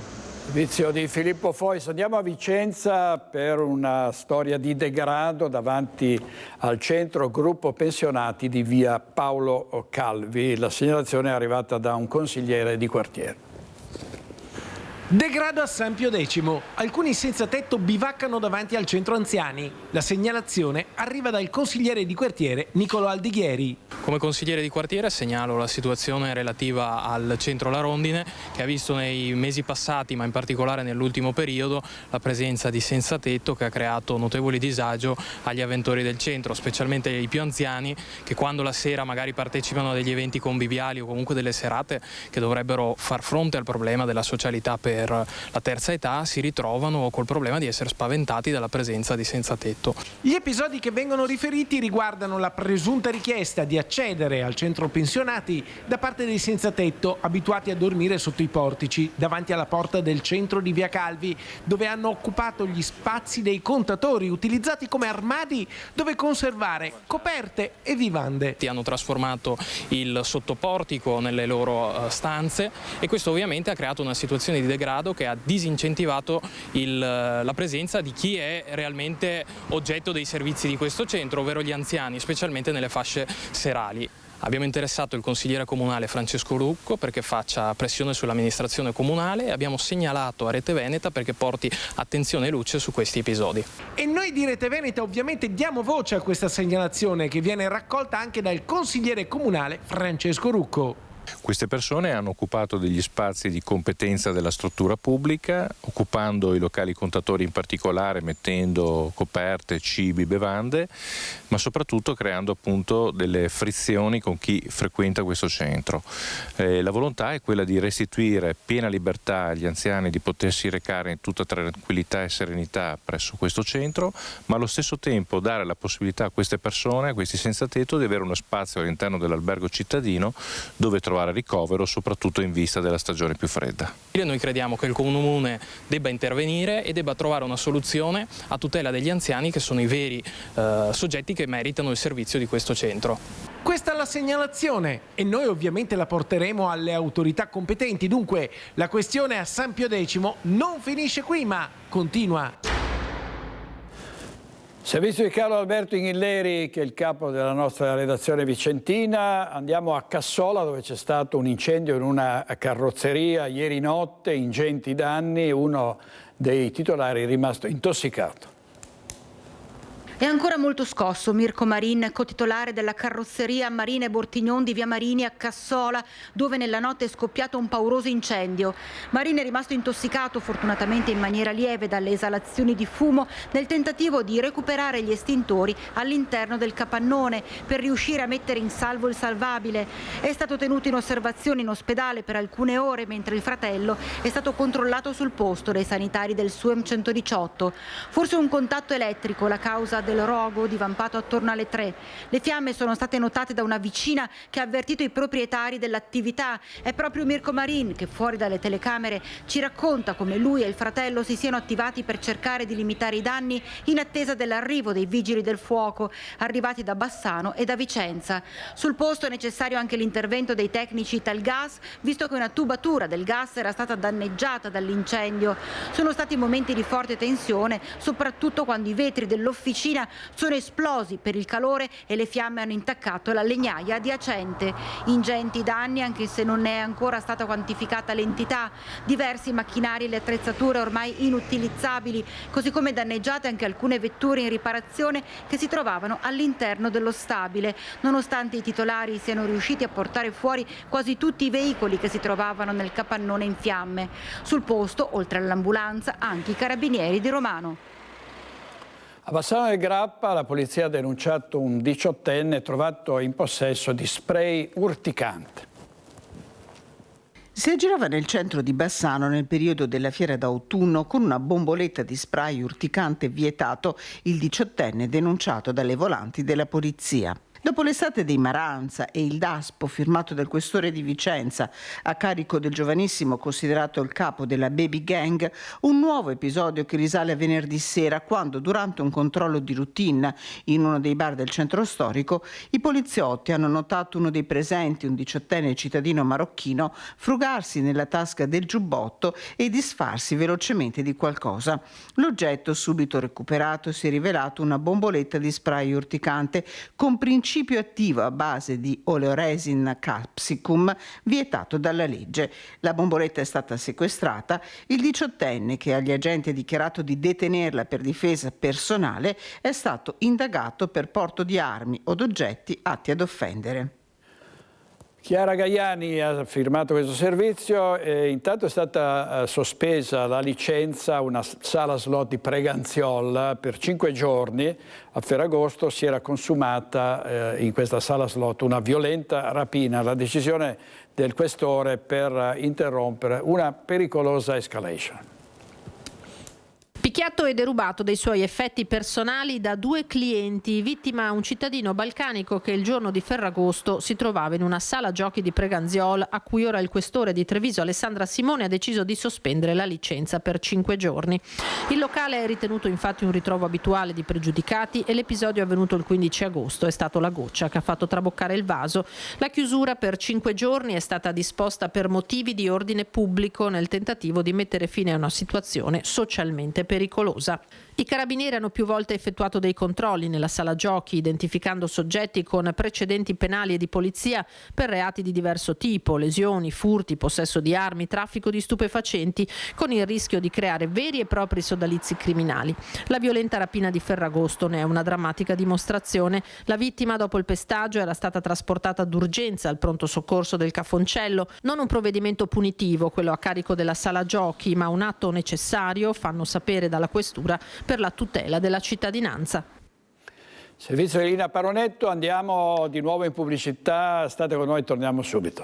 Servizio di Filippo Fois. Andiamo a Vicenza per una storia di degrado davanti al centro gruppo pensionati di via Paolo Calvi. La segnalazione è arrivata da un consigliere di quartiere. Degrado a San Pio X. Alcuni senza tetto bivaccano davanti al centro anziani. La segnalazione arriva dal consigliere di quartiere Niccolò Aldighieri. Come consigliere di quartiere segnalo la situazione relativa al centro La Rondine, che ha visto nei mesi passati, ma in particolare nell'ultimo periodo, la presenza di senza tetto che ha creato notevole disagio agli avventori del centro, specialmente i più anziani, che quando la sera magari partecipano a degli eventi conviviali o comunque delle serate che dovrebbero far fronte al problema della socialità per la terza età, si ritrovano col problema di essere spaventati dalla presenza di senza tetto. Gli episodi che vengono riferiti riguardano la presunta richiesta di accedere al centro pensionati da parte dei senza tetto abituati a dormire sotto i portici davanti alla porta del centro di Via Calvi, dove hanno occupato gli spazi dei contatori utilizzati come armadi dove conservare coperte e vivande. Hanno trasformato il sottoportico nelle loro stanze e questo ovviamente ha creato una situazione di degrado che ha disincentivato la presenza di chi è realmente oggetto dei servizi di questo centro, ovvero gli anziani, specialmente nelle fasce serali. Abbiamo interessato il consigliere comunale Francesco Rucco perché faccia pressione sull'amministrazione comunale e abbiamo segnalato a Rete Veneta perché porti attenzione e luce su questi episodi. E noi di Rete Veneta ovviamente diamo voce a questa segnalazione che viene raccolta anche dal consigliere comunale Francesco Rucco. Queste persone hanno occupato degli spazi di competenza della struttura pubblica, occupando i locali contatori in particolare, mettendo coperte, cibi, bevande, ma soprattutto creando appunto delle frizioni con chi frequenta questo centro. La volontà è quella di restituire piena libertà agli anziani di potersi recare in tutta tranquillità e serenità presso questo centro, ma allo stesso tempo dare la possibilità a queste persone, a questi senza tetto, di avere uno spazio all'interno dell'albergo cittadino dove trovare ricovero, soprattutto in vista della stagione più fredda. Noi crediamo che il Comune debba intervenire e debba trovare una soluzione a tutela degli anziani, che sono i veri soggetti che meritano il servizio di questo centro. Questa è la segnalazione e noi ovviamente la porteremo alle autorità competenti. Dunque la questione a San Pio X non finisce qui, ma continua. Servizio di Carlo Alberto Inghilleri, che è il capo della nostra redazione vicentina. Andiamo a Cassola, dove c'è stato un incendio in una carrozzeria ieri notte, ingenti danni, uno dei titolari è rimasto intossicato. È ancora molto scosso Mirko Marin, cotitolare della carrozzeria Marine Bortignon di Via Marini a Cassola, dove nella notte è scoppiato un pauroso incendio. Marin è rimasto intossicato, fortunatamente in maniera lieve, dalle esalazioni di fumo nel tentativo di recuperare gli estintori all'interno del capannone per riuscire a mettere in salvo il salvabile. È stato tenuto in osservazione in ospedale per alcune ore, mentre il fratello è stato controllato sul posto dai sanitari del SUEM 118. Forse un contatto elettrico la causa del rogo divampato attorno alle 3. Le fiamme sono state notate da una vicina che ha avvertito i proprietari dell'attività. È proprio Mirko Marin che fuori dalle telecamere ci racconta come lui e il fratello si siano attivati per cercare di limitare i danni in attesa dell'arrivo dei vigili del fuoco arrivati da Bassano e da Vicenza. Sul posto è necessario anche l'intervento dei tecnici Italgas, visto che una tubatura del gas era stata danneggiata dall'incendio. Sono stati momenti di forte tensione, soprattutto quando i vetri dell'officina sono esplosi per il calore e le fiamme hanno intaccato la legnaia adiacente. Ingenti danni, anche se non è ancora stata quantificata l'entità. Diversi macchinari e le attrezzature ormai inutilizzabili, così come danneggiate anche alcune vetture in riparazione che si trovavano all'interno dello stabile, nonostante i titolari siano riusciti a portare fuori quasi tutti i veicoli che si trovavano nel capannone in fiamme. Sul posto, oltre all'ambulanza, anche i carabinieri di Romano. A Bassano del Grappa la polizia ha denunciato un 18enne trovato in possesso di spray urticante. Si aggirava nel centro di Bassano nel periodo della fiera d'autunno con una bomboletta di spray urticante vietato, il 18enne denunciato dalle volanti della polizia. Dopo l'estate dei Maranza e il DASPO firmato dal questore di Vicenza a carico del giovanissimo considerato il capo della baby gang, un nuovo episodio che risale a venerdì sera quando durante un controllo di routine in uno dei bar del centro storico i poliziotti hanno notato uno dei presenti, un 18enne cittadino marocchino, frugarsi nella tasca del giubbotto e disfarsi velocemente di qualcosa. L'oggetto subito recuperato si è rivelato una bomboletta di spray urticante con principio principio attivo a base di Oleoresin capsicum vietato dalla legge. La bomboletta è stata sequestrata. Il 18enne, che agli agenti ha dichiarato di detenerla per difesa personale, è stato indagato per porto di armi o oggetti atti ad offendere. Chiara Gaiani ha firmato questo servizio e intanto è stata sospesa la licenza a una sala slot di Preganziol per 5 giorni. A Ferragosto si era consumata in questa sala slot una violenta rapina. La decisione del questore per interrompere una pericolosa escalation. Picchiato e derubato dei suoi effetti personali da 2 clienti, vittima un cittadino balcanico che il giorno di Ferragosto si trovava in una sala giochi di Preganziol, a cui ora il questore di Treviso Alessandra Simone ha deciso di sospendere la licenza per 5 giorni. Il locale è ritenuto infatti un ritrovo abituale di pregiudicati e l'episodio avvenuto il 15 agosto è stato la goccia che ha fatto traboccare il vaso. La chiusura per 5 giorni è stata disposta per motivi di ordine pubblico nel tentativo di mettere fine a una situazione socialmente pericolosa. I carabinieri hanno più volte effettuato dei controlli nella sala giochi, identificando soggetti con precedenti penali e di polizia per reati di diverso tipo, lesioni, furti, possesso di armi, traffico di stupefacenti, con il rischio di creare veri e propri sodalizi criminali. La violenta rapina di Ferragosto ne è una drammatica dimostrazione. La vittima, dopo il pestaggio, era stata trasportata d'urgenza al pronto soccorso del Cafoncello. Non un provvedimento punitivo, quello a carico della sala giochi, ma un atto necessario, fanno sapere dalla questura, per la tutela della cittadinanza. Servizio di Lina Paronetto, andiamo di nuovo in pubblicità, state con noi, torniamo subito.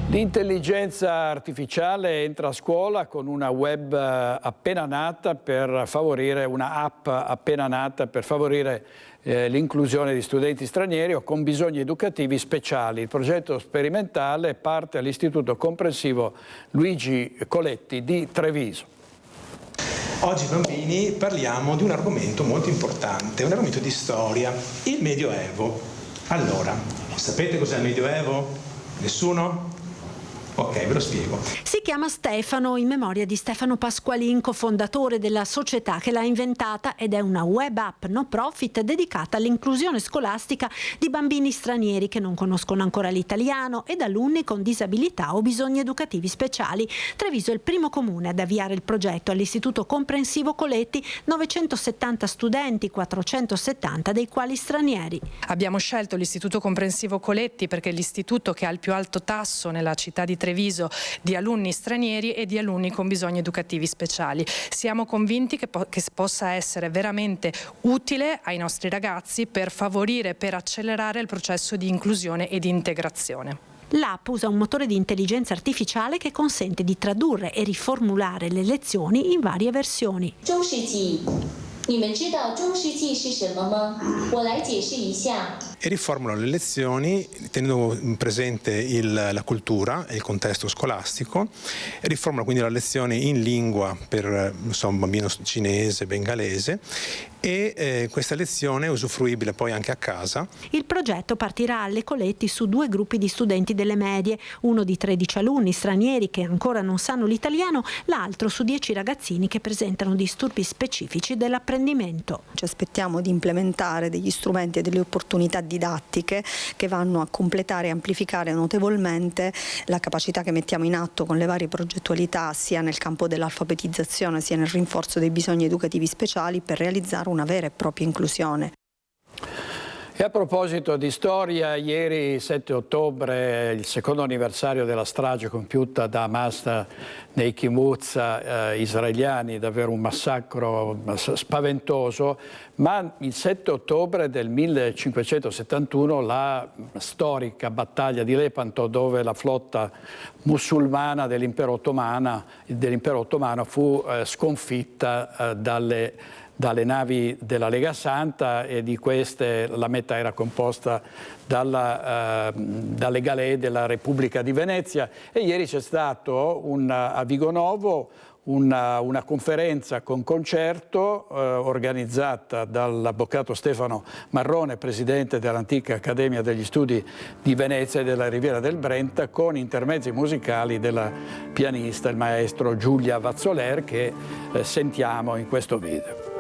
L'intelligenza artificiale entra a scuola con una web appena nata per favorire, una app appena nata per favorire l'inclusione di studenti stranieri o con bisogni educativi speciali. Il progetto sperimentale parte all'Istituto Comprensivo Luigi Coletti di Treviso. Oggi bambini parliamo di un argomento molto importante, un argomento di storia, il Medioevo. Allora, sapete cos'è il Medioevo? Nessuno? Ok, ve lo spiego. Si chiama Stefano in memoria di Stefano Pasqualin, cofondatore della società che l'ha inventata, ed è una web app no profit dedicata all'inclusione scolastica di bambini stranieri che non conoscono ancora l'italiano ed alunni con disabilità o bisogni educativi speciali. Treviso è il primo comune ad avviare il progetto. All'Istituto Comprensivo Coletti 970 studenti, 470 dei quali stranieri. Abbiamo scelto l'Istituto Comprensivo Coletti perché è l'istituto che ha il più alto tasso nella città di Treviso di alunni stranieri e di alunni con bisogni educativi speciali. Siamo convinti che possa essere veramente utile ai nostri ragazzi per favorire, per accelerare il processo di inclusione e di integrazione. L'app usa un motore di intelligenza artificiale che consente di tradurre e riformulare le lezioni in varie versioni. E riformula le lezioni tenendo presente la cultura e il contesto scolastico, e riformula quindi la lezione in lingua per un bambino cinese, bengalese, e questa lezione è usufruibile poi anche a casa. Il progetto partirà alle Coletti su 2 gruppi di studenti delle medie, uno di 13 alunni stranieri che ancora non sanno l'italiano, l'altro su 10 ragazzini che presentano disturbi specifici dell'apprendimento. Ci aspettiamo di implementare degli strumenti e delle opportunità didattiche che vanno a completare e amplificare notevolmente la capacità che mettiamo in atto con le varie progettualità sia nel campo dell'alfabetizzazione sia nel rinforzo dei bisogni educativi speciali per realizzare una vera e propria inclusione. E a proposito di storia, ieri 7 ottobre, il secondo anniversario della strage compiuta da Hamas nei kibbutz israeliani, davvero un massacro spaventoso, ma il 7 ottobre del 1571 la storica battaglia di Lepanto, dove la flotta musulmana dell'impero ottomano fu sconfitta dalle navi della Lega Santa, e di queste la metà era composta dalle galee della Repubblica di Venezia. E ieri c'è stato a Vigonovo una conferenza con concerto organizzata dall'avvocato Stefano Marrone, presidente dell'antica Accademia degli Studi di Venezia e della Riviera del Brenta, con intermezzi musicali della pianista, il maestro Giulia Vazzoler, che sentiamo in questo video.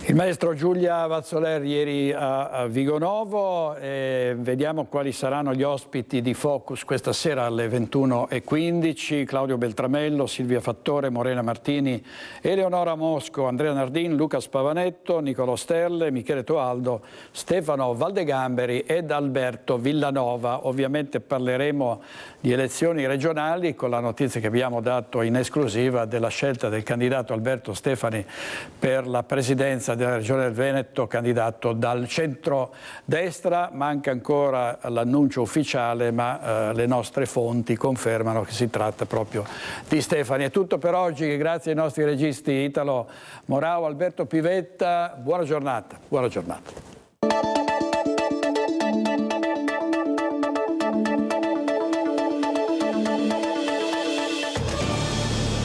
Il maestro Giulia Vazzoler ieri a Vigonovo, vediamo quali saranno gli ospiti di Focus questa sera alle 21:15, Claudio Beltramello, Silvia Fattore, Morena Martini, Eleonora Mosco, Andrea Nardin, Luca Spavanetto, Nicolò Sterle, Michele Toaldo, Stefano Valdegamberi ed Alberto Villanova. Ovviamente parleremo di elezioni regionali con la notizia che abbiamo dato in esclusiva della scelta del candidato Alberto Stefani per la presidenza della Regione del Veneto, candidato dal centro-destra. Manca ancora l'annuncio ufficiale, ma le nostre fonti confermano che si tratta proprio di Stefani. È tutto per oggi, grazie ai nostri registi Italo Morao, Alberto Pivetta, buona giornata. Buona giornata.